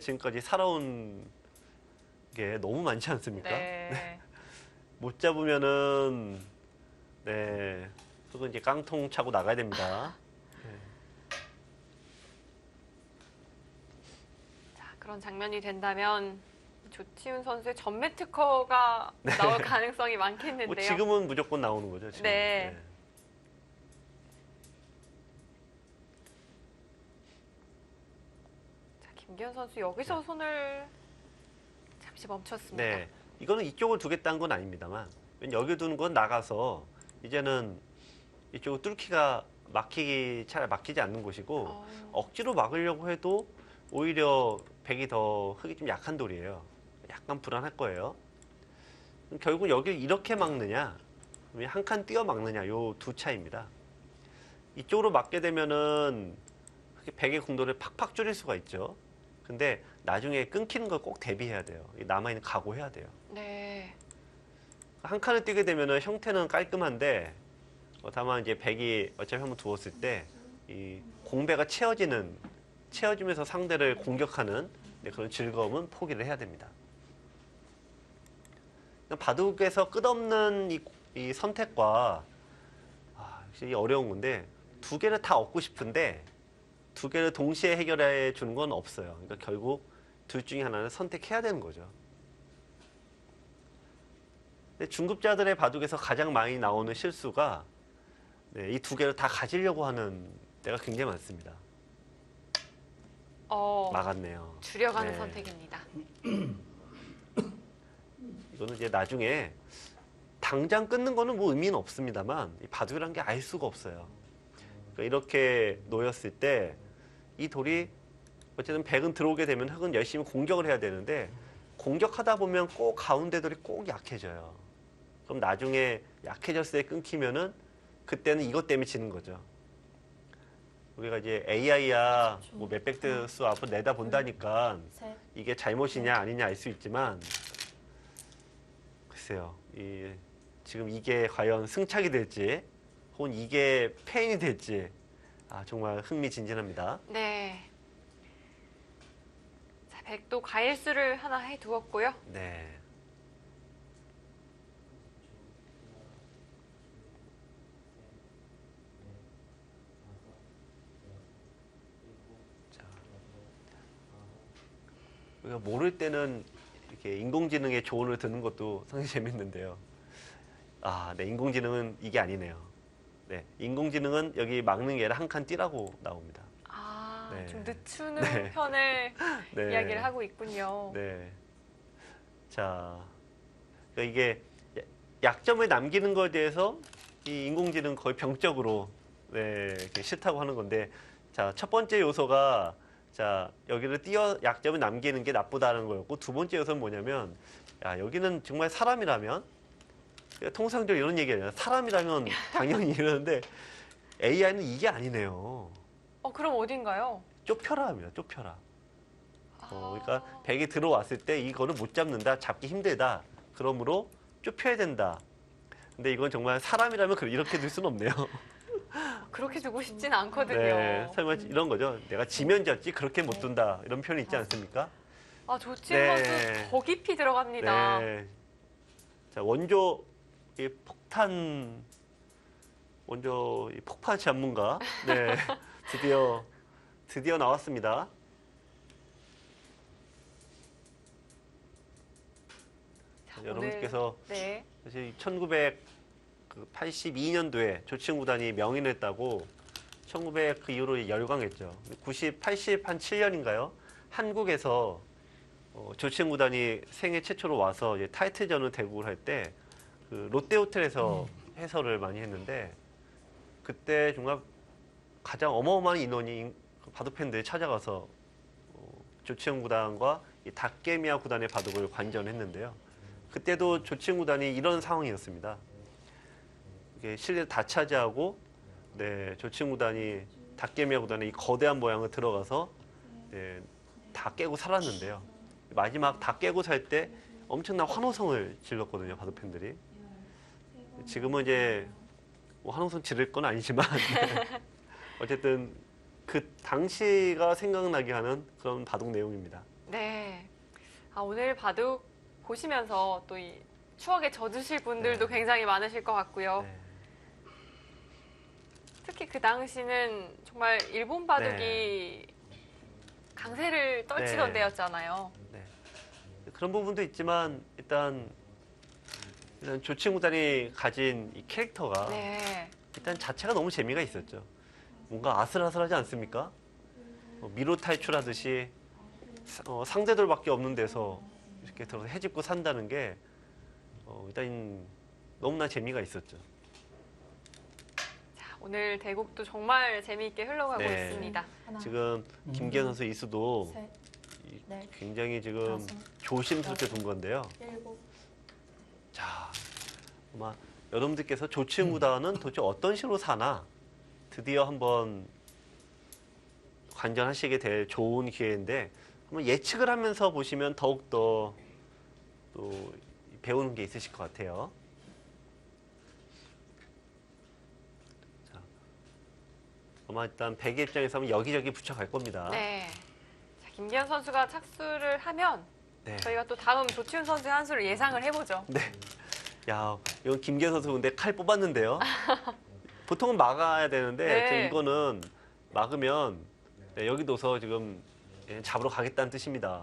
지금까지 살아온 게 너무 많지 않습니까? 네. 못 잡으면은 그건 이제 깡통 차고 나가야 됩니다. 자, 그런 장면이 된다면 조치훈 선수의 전매 특허가 나올 가능성이 많겠는데요. 뭐 지금은 무조건 나오는 거죠. 지금. 네. 자, 김기현 선수 여기서 손을 잠시 멈췄습니다. 네. 이거는 이쪽을 두겠다는 건 아닙니다만 여기 두는 건 나가서 이제는 이쪽을 뚫기가 잘 막히지 않는 곳이고 억지로 막으려고 해도 오히려 백이 더 흙이 좀 약한 돌이에요. 약간 불안할 거예요. 결국 여기를 이렇게 막느냐 한 칸 띄어 막느냐 요 두 차이입니다. 이쪽으로 막게 되면은 백의 궁도를 팍팍 줄일 수가 있죠. 근데 나중에 끊기는 걸 꼭 대비해야 돼요. 남아있는 각오해야 돼요. 네. 한 칸을 뛰게 되면은 형태는 깔끔한데 다만 이제 백이 어차피 한번 두었을 때 이 공배가 채워지면서 상대를 공격하는 그런 즐거움은 포기를 해야 됩니다. 바둑에서 끝없는 이 선택과 역시 어려운 건데 두 개를 다 얻고 싶은데 두 개를 동시에 해결해 주는 건 없어요. 그러니까 결국 둘 중에 하나는 선택해야 되는 거죠. 근데 중급자들의 바둑에서 가장 많이 나오는 실수가 네, 이 두 개를 다 가지려고 하는 때가 굉장히 많습니다. 막았네요. 줄여가는 네. 선택입니다. 이거는 이제 나중에 당장 끊는 거는 뭐 의미는 없습니다만 이 바둑이라는 게 알 수가 없어요. 그러니까 이렇게 놓였을 때 이 돌이 어쨌든 백은 들어오게 되면 흑은 열심히 공격을 해야 되는데 공격하다 보면 꼭 가운데 돌이 꼭 약해져요. 그럼 나중에 약해졌을 때 끊기면은 그때는 이것 때문에 지는 거죠. 우리가 이제 AI야 뭐 몇백 수 앞으로 내다 본다니까 셋, 이게 잘못이냐 아니냐 알 수 있지만 글쎄요. 지금 이게 과연 승착이 될지 혹은 이게 패인이 될지 정말 흥미진진합니다. 네. 자, 백도 과일수를 하나 해두었고요. 네. 자, 우리가 모를 때는 이렇게 인공지능의 조언을 듣는 것도 상당히 재밌는데요. 네, 인공지능은 이게 아니네요. 네, 인공지능은 여기 막는 게 아니라 한 칸 띄라고 나옵니다. 네. 좀 늦추는 네. 편을 네. 이야기를 하고 있군요. 네. 자, 그러니까 이게 약점을 남기는 것에 대해서 이 인공지능 거의 병적으로 이렇게 싫다고 하는 건데, 자, 첫 번째 요소가 자 여기를 띄어 약점을 남기는 게 나쁘다는 거였고, 두 번째 요소는 뭐냐면, 여기는 정말 사람이라면 통상적으로 이런 얘기예요. 사람이라면 당연히 이러는데 AI는 이게 아니네요. 그럼 어딘가요? 좁혀라 합니다. 좁혀라. 그러니까 백이 들어왔을 때 이거를 못 잡는다, 잡기 힘들다. 그러므로 좁혀야 된다. 근데 이건 정말 사람이라면 이렇게 될 수는 없네요. 그렇게 두고 싶진 않거든요. 네, 설마 이런 거죠. 내가 지면 졌지 그렇게 못 둔다. 이런 표현이 있지 않습니까? 조치훈 네. 선수 더 깊이 들어갑니다. 네. 자, 원조 이 폭탄 원조 이 폭파 전문가. 네. 드디어 나왔습니다. 자, 여러분께서 네. 사실 1982년도에 조치훈 구단이 명인했다고 1900 그 이후로 열광했죠. 90, 80, 한 7년인가요? 한국에서 조치훈 구단이 생애 최초로 와서 이제 타이틀전을 대국을 할 때 그 롯데호텔에서 해설을 많이 했는데, 그때 정말 가장 어마어마한 인원이 바둑 팬들이 찾아가서 조치훈 구단과 이 닭개미아 구단의 바둑을 관전했는데요. 그때도 조치훈 구단이 이런 상황이었습니다. 이게 실내를 다 차지하고, 조치훈 구단이 닭개미아 구단의 이 거대한 모양을 들어가서 다 깨고 살았는데요. 마지막 다 깨고 살 때 엄청난 환호성을 질렀거든요, 바둑 팬들이. 지금은 이제 뭐 환호성 지를 건 아니지만 어쨌든 그 당시가 생각나게 하는 그런 바둑 내용입니다. 네. 오늘 바둑 보시면서 또 이 추억에 젖으실 분들도 네. 굉장히 많으실 것 같고요. 네. 특히 그 당시는 정말 일본 바둑이 강세를 떨치던 네. 때였잖아요. 그런 부분도 있지만 일단 조치훈 구단이 가진 이 캐릭터가 네. 일단 자체가 너무 재미가 있었죠. 뭔가 아슬아슬하지 않습니까? 미로 탈출하듯이 상대들밖에 없는 데서 이렇게 들어서 해집고 산다는 게 일단 너무나 재미가 있었죠. 자, 오늘 대국도 정말 재미있게 흘러가고 네. 있습니다. 하나, 지금 김기현 선수 이수도 셋, 넷, 굉장히 지금 다섯, 조심스럽게 둔 건데요. 일곱, 자, 아마 여러분들께서 조치훈 구단은 도대체 어떤 식으로 사나 드디어 한번 관전하시게 될 좋은 기회인데, 한번 예측을 하면서 보시면 더욱더 또 배우는 게 있으실 것 같아요. 자, 아마 일단 백의 입장에서 하면 여기저기 붙여갈 겁니다. 네. 자, 김기현 선수가 착수를 하면 네. 저희가 또 다음 조치훈 선수의 한 수를 예상을 해보죠. 네. 야, 이건 김기현 선수 근데 칼 뽑았는데요. 보통은 막아야 되는데 네. 지금 이거는 막으면 네, 여기 둬서 지금 잡으러 가겠다는 뜻입니다.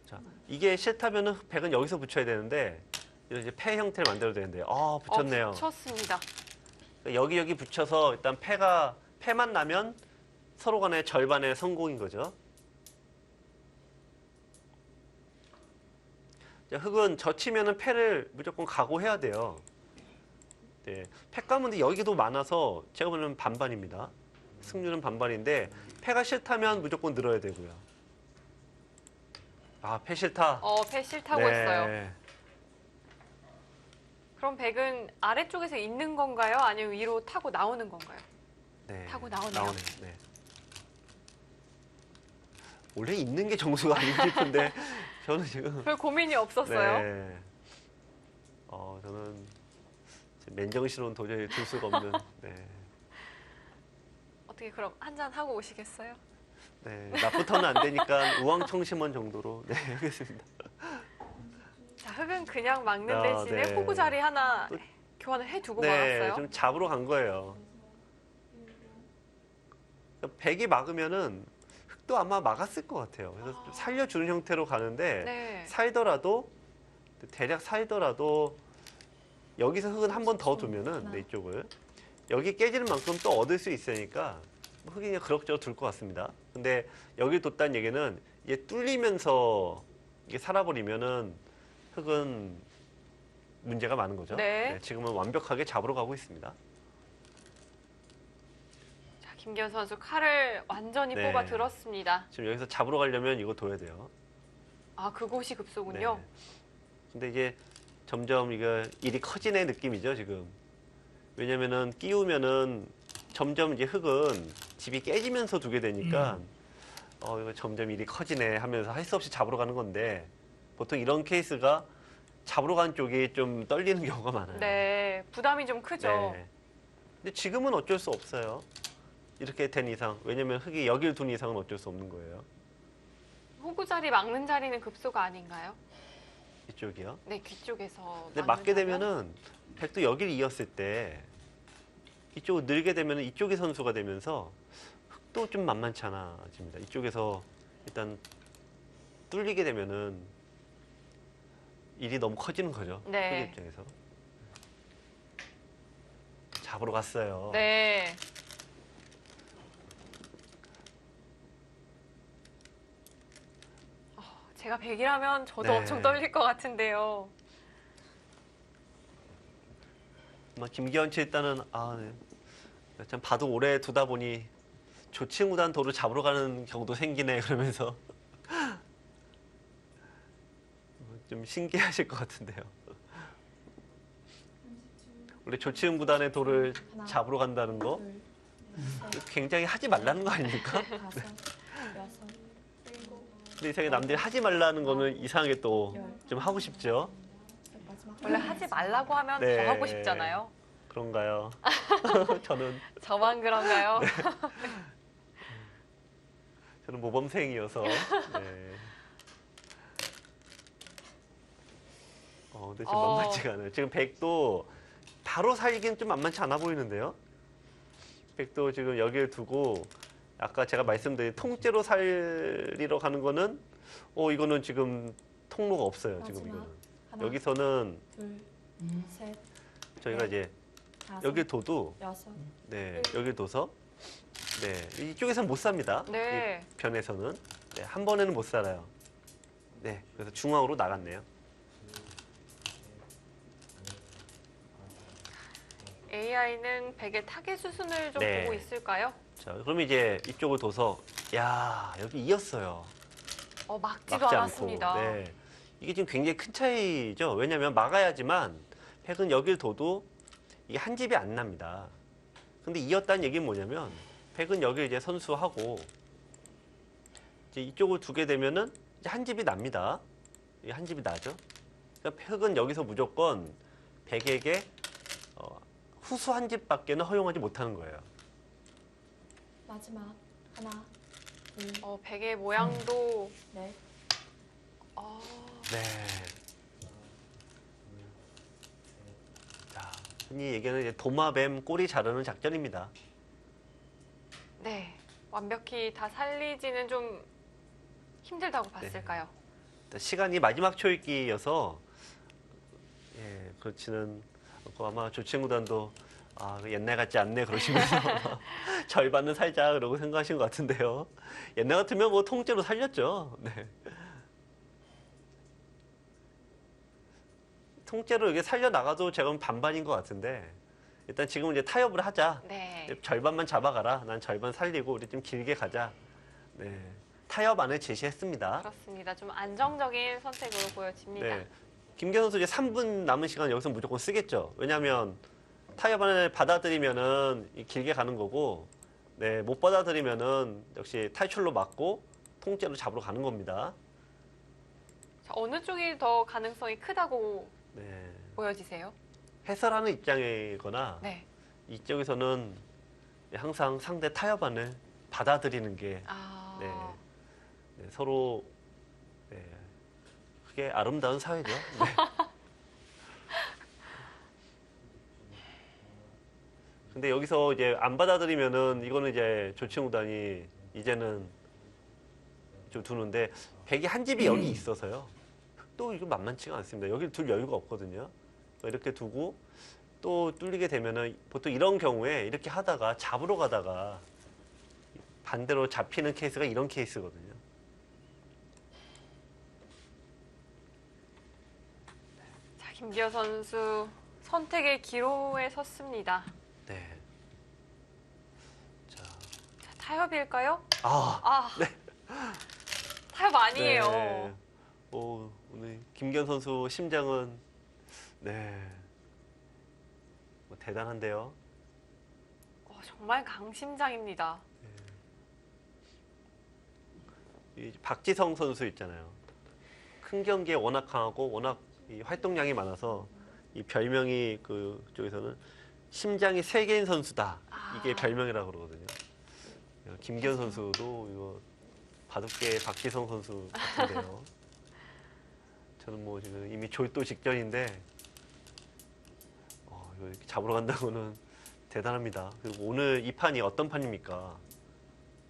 자, 이게 싫다면은 백은 여기서 붙여야 되는데 이런 이제 패 형태를 만들어야 되는데 붙였네요. 붙였습니다. 여기 붙여서 일단 패만 나면 서로 간의 절반의 성공인 거죠. 자, 흑은 젖히면은 패를 무조건 각오해야 돼요. 네, 패 가문데 여기도 많아서 제가 보면 반반입니다. 승률은 반반인데 패가 싫다면 무조건 늘어야 되고요. 패 싫다. 패 싫다고 네. 했어요. 그럼 백은 아래쪽에서 있는 건가요? 아니면 위로 타고 나오는 건가요? 네, 타고 나오네요. 네. 원래 있는 게 정수가 아닌가 싶은데 저는 지금 별 고민이 없었어요. 네. 저는 맨정신으로는 도저히 둘 수가 없는. 네. 어떻게 그럼 한 잔 하고 오시겠어요? 네. 낮부터는 안 되니까 우왕청심원 정도로 네, 하겠습니다. 자, 흑은 그냥 막는 대신에 네. 호구 자리 하나 교환을 해두고 네, 말았어요. 좀 잡으러 간 거예요. 백이 막으면은 흑도 아마 막았을 것 같아요. 그래서 좀 살려주는 형태로 가는데 네. 대략 살더라도 여기서 흑은 한 번 더 두면은 네, 이쪽을 여기 깨지는 만큼 또 얻을 수 있으니까 흑이 그냥 그럭저럭 둘 것 같습니다. 근데 여기 뒀다는 얘기는 이게 뚫리면서 이게 살아버리면은 흑은 문제가 많은 거죠. 네. 지금은 완벽하게 잡으러 가고 있습니다. 자, 김기현 선수 칼을 완전히 네. 뽑아 들었습니다. 지금 여기서 잡으러 가려면 이거 둬야 돼요. 그곳이 급소군요. 네. 근데 이게 점점 이거 일이 커지는 느낌이죠, 지금. 왜냐면은 끼우면은 점점 이제 흑은 집이 깨지면서 두게 되니까 이거 점점 일이 커지네 하면서 할 수 없이 잡으러 가는 건데 보통 이런 케이스가 잡으러 가는 쪽이 좀 떨리는 경우가 많아요. 네, 부담이 좀 크죠. 네. 근데 지금은 어쩔 수 없어요. 이렇게 된 이상. 왜냐면 흑이 여길 둔 이상은 어쩔 수 없는 거예요. 호구 자리 막는 자리는 급소가 아닌가요? 이쪽이요. 네, 귀쪽에서. 근데 맞게 되면은 백도 여기를 이었을 때 이쪽을 늘게 되면은 이쪽이 선수가 되면서 흑도 좀 만만치 않아집니다. 이쪽에서 일단 뚫리게 되면은 일이 너무 커지는 거죠. 네. 흑 입장에서. 잡으러 갔어요. 네. 제가 백이라면 저도 네. 엄청 떨릴 것 같은데요. 김기현 씨 일단은 네. 참 봐도 오래 두다 보니 조치구단 도를 잡으러 가는 경우도 생기네 그러면서 좀 신기하실 것 같은데요. 원래 조치은 구단의 돌을 하나, 잡으러 간다는 거 둘, 굉장히 하지 말라는 거 아닙니까? 셋, 다섯, 여섯, 일곱, 근데 이상하게 남들이 하지 말라는 거는 이상하게 또 좀 열. 하고 싶죠. 마지막 원래 하지 말라고 하면 네. 더 하고 싶잖아요. 그런가요? 저는 저만 그런가요? 모범생이어서. 네. 근데 지금 만만치가 않아요. 지금 백도 바로 살기는 좀 만만치 않아 보이는데요. 백도 지금 여기를 두고 아까 제가 말씀드린 통째로 살리러 가는 거는 이거는 지금 통로가 없어요. 지금 마지막. 이거는. 하나, 여기서는 둘, 셋, 저희가 이제 다섯, 여길 둬도 여섯, 네, 여길 둬서 네, 이쪽에서는 못 삽니다. 네. 이 변에서는 네, 한 번에는 못 살아요. 네, 그래서 중앙으로 나갔네요. AI는 백의 타겟 수순을 좀 네. 보고 있을까요? 자, 그럼 이제 이쪽을 둬서 여기 이었어요. 막지도 막지 않았습니다. 않고. 네. 이게 지금 굉장히 큰 차이죠. 왜냐하면 막아야지만 백은 여길 둬도 이게 한 집이 안 납니다. 근데 이었다는 얘기는 뭐냐면 백은 여기 이제 선수하고 이제 이쪽을 두게 되면은 이제 한 집이 납니다. 이게 한 집이 나죠. 그러니까 백은 여기서 무조건 백에게 후수 한 집밖에는 허용하지 못하는 거예요. 마지막 하나, 둘, 백의 모양도 넷, 네. 자, 흔히 얘기하는 이제 도마뱀 꼬리 자르는 작전입니다. 완벽히 다 살리지는 좀 힘들다고 봤을까요? 시간이 마지막 초읽기여서 예, 그렇지는 않고 아마 조치구단도 옛날 같지 않네 그러시면서 절반은 살자 그러고 생각하신 것 같은데요. 옛날 같으면 뭐 통째로 살렸죠. 네. 통째로 이게 살려나가도 제가 반반인 것 같은데 일단 지금 이제 타협을 하자. 네. 절반만 잡아가라. 난 절반 살리고 우리 좀 길게 가자. 네. 타협안을 제시했습니다. 그렇습니다. 좀 안정적인 선택으로 보여집니다. 네. 김기현 선수 이제 3분 남은 시간 여기서 무조건 쓰겠죠. 왜냐하면 타협안을 받아들이면은 길게 가는 거고, 네, 못 받아들이면은 역시 탈출로 막고 통째로 잡으러 가는 겁니다. 자, 어느 쪽이 더 가능성이 크다고 네. 보여지세요? 해설하는 입장이거나 네. 이쪽에서는 항상 상대 타협안을 받아들이는 게 아, 네, 서로 네, 그게 아름다운 사회죠. 네. 근데 여기서 이제 안 받아들이면은 이거는 이제 조치구단이 이제는 좀 두는데 백이 한 집이 여기 있어서요. 또 이거 만만치가 않습니다. 여기 둘 여유가 없거든요. 이렇게 두고 또 뚫리게 되면은 보통 이런 경우에 이렇게 하다가 잡으러 가다가 반대로 잡히는 케이스가 이런 케이스거든요. 자, 김기현 선수 선택의 기로에 섰습니다. 네. 자, 자, 타협일까요? 아, 아, 네. 타협 아니에요. 네. 오늘 김기현 선수 심장은 네. 뭐 대단한데요. 정말 강심장입니다. 이 박지성 선수 있잖아요. 큰 경기에 워낙 강하고 워낙 이 활동량이 많아서 이 별명이 그쪽에서는 심장이 세 개인 선수다. 이게 아. 별명이라고 그러거든요. 김기현 선수도 이거 바둑계 박지성 선수 같은데요. 저는 뭐 지금 이미 졸도 직전인데 이거 이렇게 잡으러 간다고는 대단합니다. 그리고 오늘 이 판이 어떤 판입니까?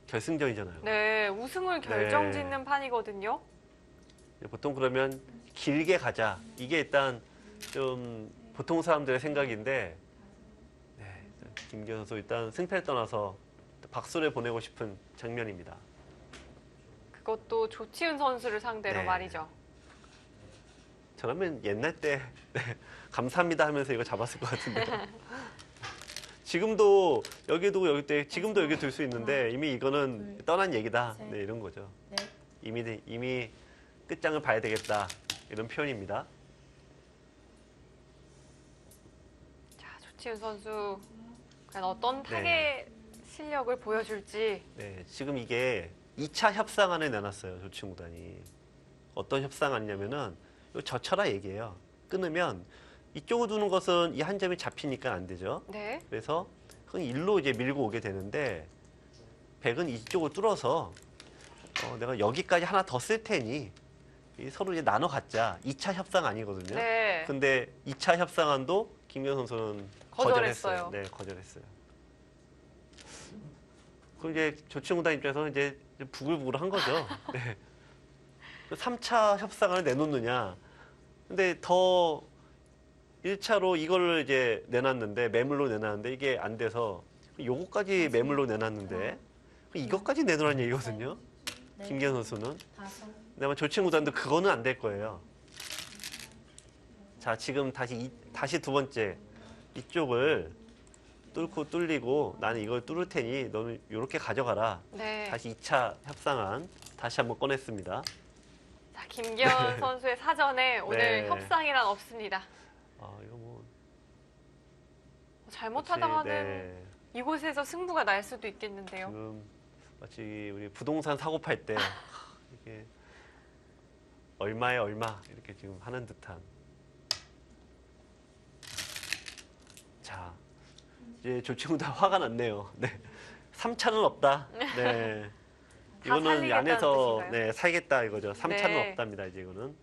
결승전이잖아요. 네, 우승을 결정짓는 판이거든요. 보통 그러면 길게 가자. 이게 일단 좀 보통 사람들의 생각인데 네, 김기현 선수 일단 승패를 떠나서 박수를 보내고 싶은 장면입니다. 그것도 조치훈 선수를 상대로 네. 말이죠. 저라면 옛날 때 네, 감사합니다 하면서 이거 잡았을 것 같은데 지금도 여기 두고 여기 때 지금도 여기 둘 수 있는데 이미 이거는 떠난 얘기다. 네, 이런 거죠. 네. 이미 끝장을 봐야 되겠다. 이런 표현입니다. 자, 조치훈 선수 과연 어떤 타겟 네. 실력을 보여줄지. 네, 지금 이게 2차 협상안을 내놨어요. 조치구단이. 어떤 협상안이냐면은 이거 져쳐라 얘기예요. 끊으면 이쪽으로 두는 것은 이 한 점이 잡히니까 안 되죠. 네. 그래서 그건 일로 이제 밀고 오게 되는데 백은 이쪽을 뚫어서 내가 여기까지 하나 더 쓸 테니 서로 이제 나눠 갖자. 2차 협상 아니거든요. 네. 근데 2차 협상안도 김기현 선수는 거절했어요. 네, 거절했어요. 그럼 이제 조치구단 입장에서는 이제 부글부글한 거죠. 네. 3차 협상을 내놓느냐. 근데 더 1차로 이걸 이제 내놨는데 매물로 내놨는데 이게 안 돼서 요거까지 매물로 내놨는데 이것까지 내놓으라는 얘기거든요. 네. 김기현 선수는. 다섯. 근데 아마 조치구단도 그거는 안 될 거예요. 자, 지금 다시 두 번째 이쪽을 뚫리고 나는 이걸 뚫을 테니 너는 이렇게 가져가라. 네. 다시 2차 협상안 다시 한번 꺼냈습니다. 자, 김기현 선수의 사전에 오늘 네. 협상이란 없습니다. 이거 뭐 잘못하다가는 네. 이곳에서 승부가 날 수도 있겠는데요. 지금 마치 우리 부동산 사고 팔 때 이게 얼마에 얼마 이렇게 지금 하는 듯한. 자, 이제 조치구단 화가 났네요. 네. 3차는 없다. 네. 다 이거는 이 살리겠다는 안에서 뜻인가요? 네, 살겠다 이거죠. 3차는 네. 없답니다. 이제 이거는.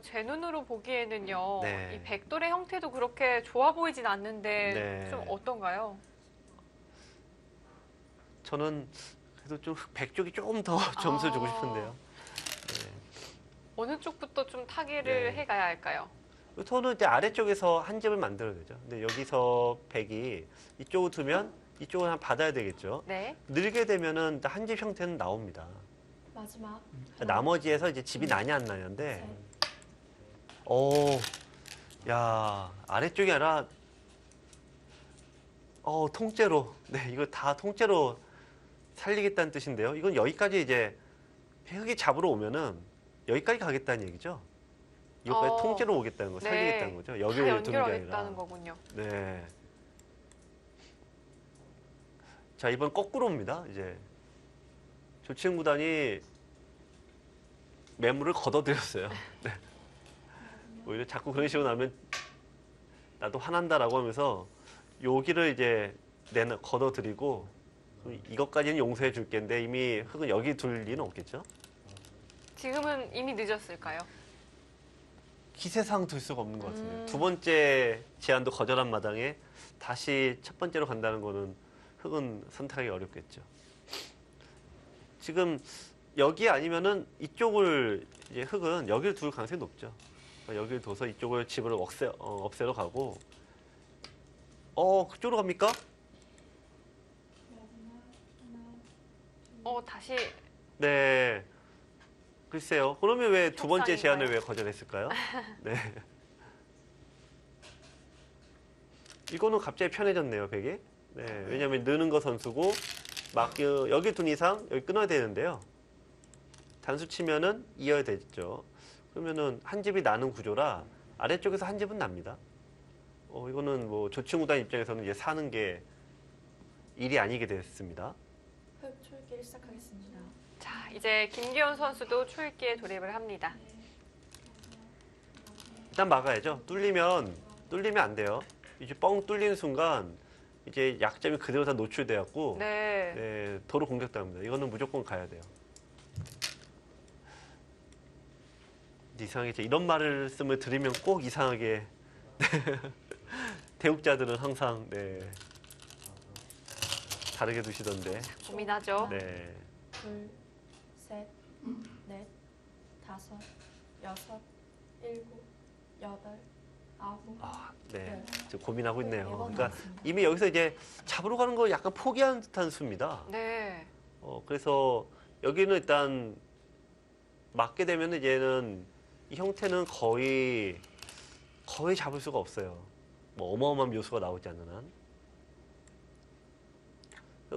제 눈으로 보기에는요. 네. 이 백돌의 형태도 그렇게 좋아 보이진 않는데 네. 좀 어떤가요? 저는 그래도 좀 백 쪽이 조금 더 점수 주고 싶은데요. 어느 쪽부터 좀 타기를 네. 해가야 할까요? 저는 이제 아래쪽에서 한 집을 만들어야 되죠. 근데 여기서 백이 이쪽을 두면 이쪽을 한 받아야 되겠죠. 네. 늘게 되면은 한 집 형태는 나옵니다. 마지막. 나머지에서 이제 집이 나냐 안 나냐인데, 셋. 오, 야, 아래쪽이 아니라, 통째로, 네, 이거 다 통째로 살리겠다는 뜻인데요. 이건 여기까지 이제 흙이 잡으러 오면은 여기까지 가겠다는 얘기죠. 이거까지 어, 통째로 오겠다는 거, 네. 살리겠다는 거죠. 다 여기를 두는 게 아니라. 연결하겠다는 거군요. 네. 자, 이번 거꾸로 옵니다. 이제 조치흥 구단이 매물을 걷어들였어요. 네. 오히려 자꾸 그런 식으로 나면 나도 화난다라고 하면서 여기를 이제 걷어들이고 이것까지는 용서해 줄 텐데 이미 흙은 여기 둘 리는 없겠죠? 지금은 이미 늦었을까요? 기세상 둘 수가 없는 것 같은데 음. 두 번째 제안도 거절한 마당에 다시 첫 번째로 간다는 거는 흙은 선택하기 어렵겠죠. 지금 여기 아니면은 이쪽을 이제 흙은 여기를 둘 가능성이 높죠. 여기를 둬서 이쪽을 집을 없애러 가고 그쪽으로 갑니까? 다시 네. 글쎄요. 그러면 왜 두 번째 협상인가요? 제안을 왜 거절했을까요? 네. 이거는 갑자기 편해졌네요, 백이. 네. 왜냐하면 느는 거 선수고 막 여기 둔 이상 여기 끊어야 되는데요. 단수 치면은 이어야 되죠. 그러면은 한 집이 나는 구조라 아래쪽에서 한 집은 납니다. 이거는 뭐 조충구단 입장에서는 이제 사는 게 일이 아니게 됐습니다. 흙 출기를 시작하겠습니다. 자, 이제 김기현 선수도 초읽기에 돌입을 합니다. 일단 막아야죠. 뚫리면 안 돼요. 이제 뻥 뚫리는 순간 이제 약점이 그대로 다 노출되었고 네. 네, 도로 공격당합니다. 이거는 무조건 가야 돼요. 이상하게 이런 말을 쓰면 들으면 꼭 이상하게 대국자들은 항상 다르게 두시던데. 고민하죠. 네. 둘, 셋, 넷, 다섯, 여섯, 일곱, 여덟, 아홉. 네. 지금 고민하고 있네요. 네 번 그러니까 남았습니다. 이미 여기서 이제 잡으러 가는 거 약간 포기한 듯한 수입니다. 네. 그래서 여기는 일단 맞게 되면 얘는 이 형태는 거의 잡을 수가 없어요. 뭐 어마어마한 묘수가 나오지 않는 한.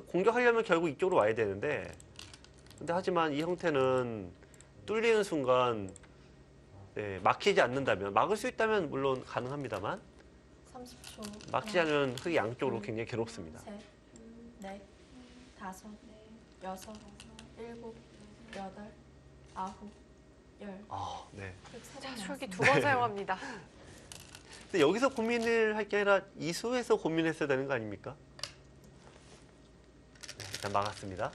공격하려면 결국 이쪽으로 와야 되는데, 근데 하지만 이 형태는 뚫리는 순간 막히지 않는다면, 막을 수 있다면 물론 가능합니다만 30초. 막히지 않으면 흙이 양쪽으로 굉장히 괴롭습니다. 셋, 넷, 다섯, 여섯, 일곱, 여덟, 아홉, 열. 네. 자, 3번 초읽기 남았습니다. 두 번 사용합니다. 근데 여기서 고민을 할 게 아니라 이수에서 고민했어야 되는 거 아닙니까? 네, 일단 막았습니다.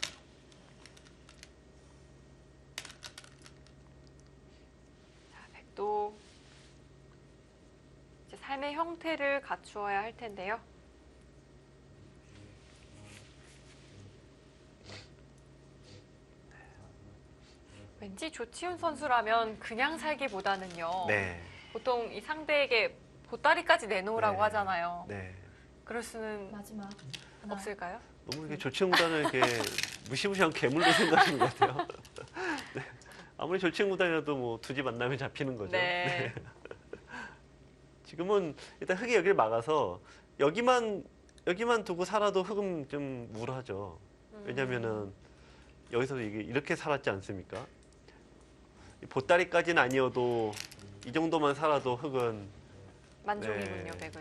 자, 백도 이제 삶의 형태를 갖추어야 할 텐데요. 왠지 조치훈 선수라면 그냥 살기보다는요. 네. 보통 이 상대에게 보따리까지 내놓으라고 네. 하잖아요. 네. 그럴 수는 마지막 하나, 없을까요? 너무 이렇게 조치구단을 이렇게 무시무시한 괴물로 생각하는 것 같아요. 네. 아무리 조치구단이라도 뭐 두 집 만나면 잡히는 거죠. 네. 지금은 일단 흙이 여기를 막아서 여기만 두고 살아도 흙은 좀 우울하죠. 왜냐면은 여기서 이렇게 살았지 않습니까? 보따리까지는 아니어도 이 정도만 살아도 흙은 만족이군요, 네.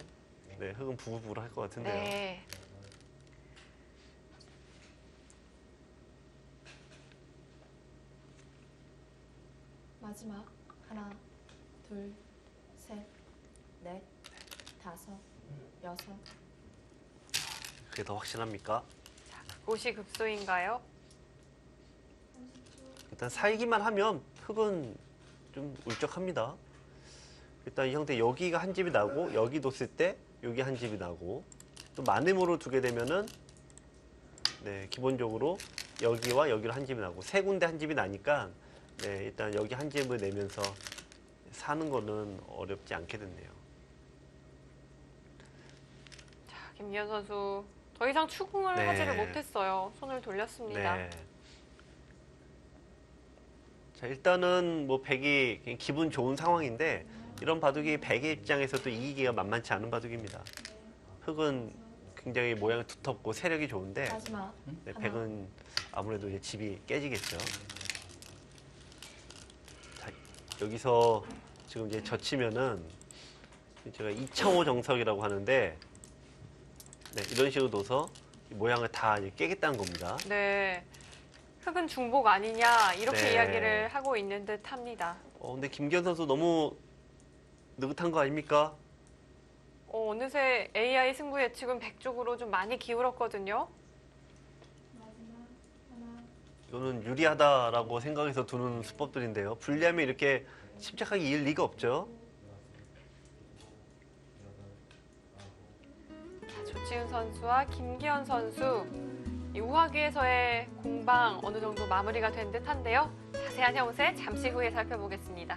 백은. 흙은 부글부글할 것 같은데요. 네. 마지막 하나, 둘, 셋, 넷, 다섯, 여섯. 그게 더 확실합니까? 자, 그곳이 급소인가요? 일단 살기만 하면 흙은 좀 울적합니다. 일단 이 형태 여기가 한 집이 나고 여기 뒀을 때 여기 한 집이 나고 또 마름으로 두게 되면은 네, 기본적으로 여기와 여기로 한 집이 나고 세 군데 한 집이 나니까 네, 일단 여기 한 집을 내면서 사는 거는 어렵지 않게 됐네요. 자, 김기현 선수 더 이상 추궁을 네. 하지를 못했어요. 손을 돌렸습니다. 네. 자, 일단은 뭐 백이 그냥 기분 좋은 상황인데 이런 바둑이 백의 입장에서도 이기기가 만만치 않은 바둑입니다. 흑은 굉장히 모양이 두텁고 세력이 좋은데 마지막 네, 하나, 백은 아무래도 이제 집이 깨지겠죠. 자, 여기서 지금 이제 젖히면은 제가 2차호 정석이라고 하는데 네, 이런 식으로 둬서 이 모양을 다 이제 깨겠다는 겁니다. 네. 흑은 중복 아니냐 이렇게 네. 이야기를 하고 있는 듯 합니다. 근데 김기현 선수 너무 느긋한 거 아닙니까? 어느새 AI 승부 예측은 백 쪽으로 좀 많이 기울었거든요. 마지막 하나, 이거는 유리하다라고 생각해서 두는 수법들인데요. 불리하면 이렇게 침착하게 이을 리가 없죠. 자, 조치훈 선수와 김기현 선수 이 우하기에서의 공방 어느 정도 마무리가 된 듯한데요. 자세한 형세 잠시 후에 살펴보겠습니다.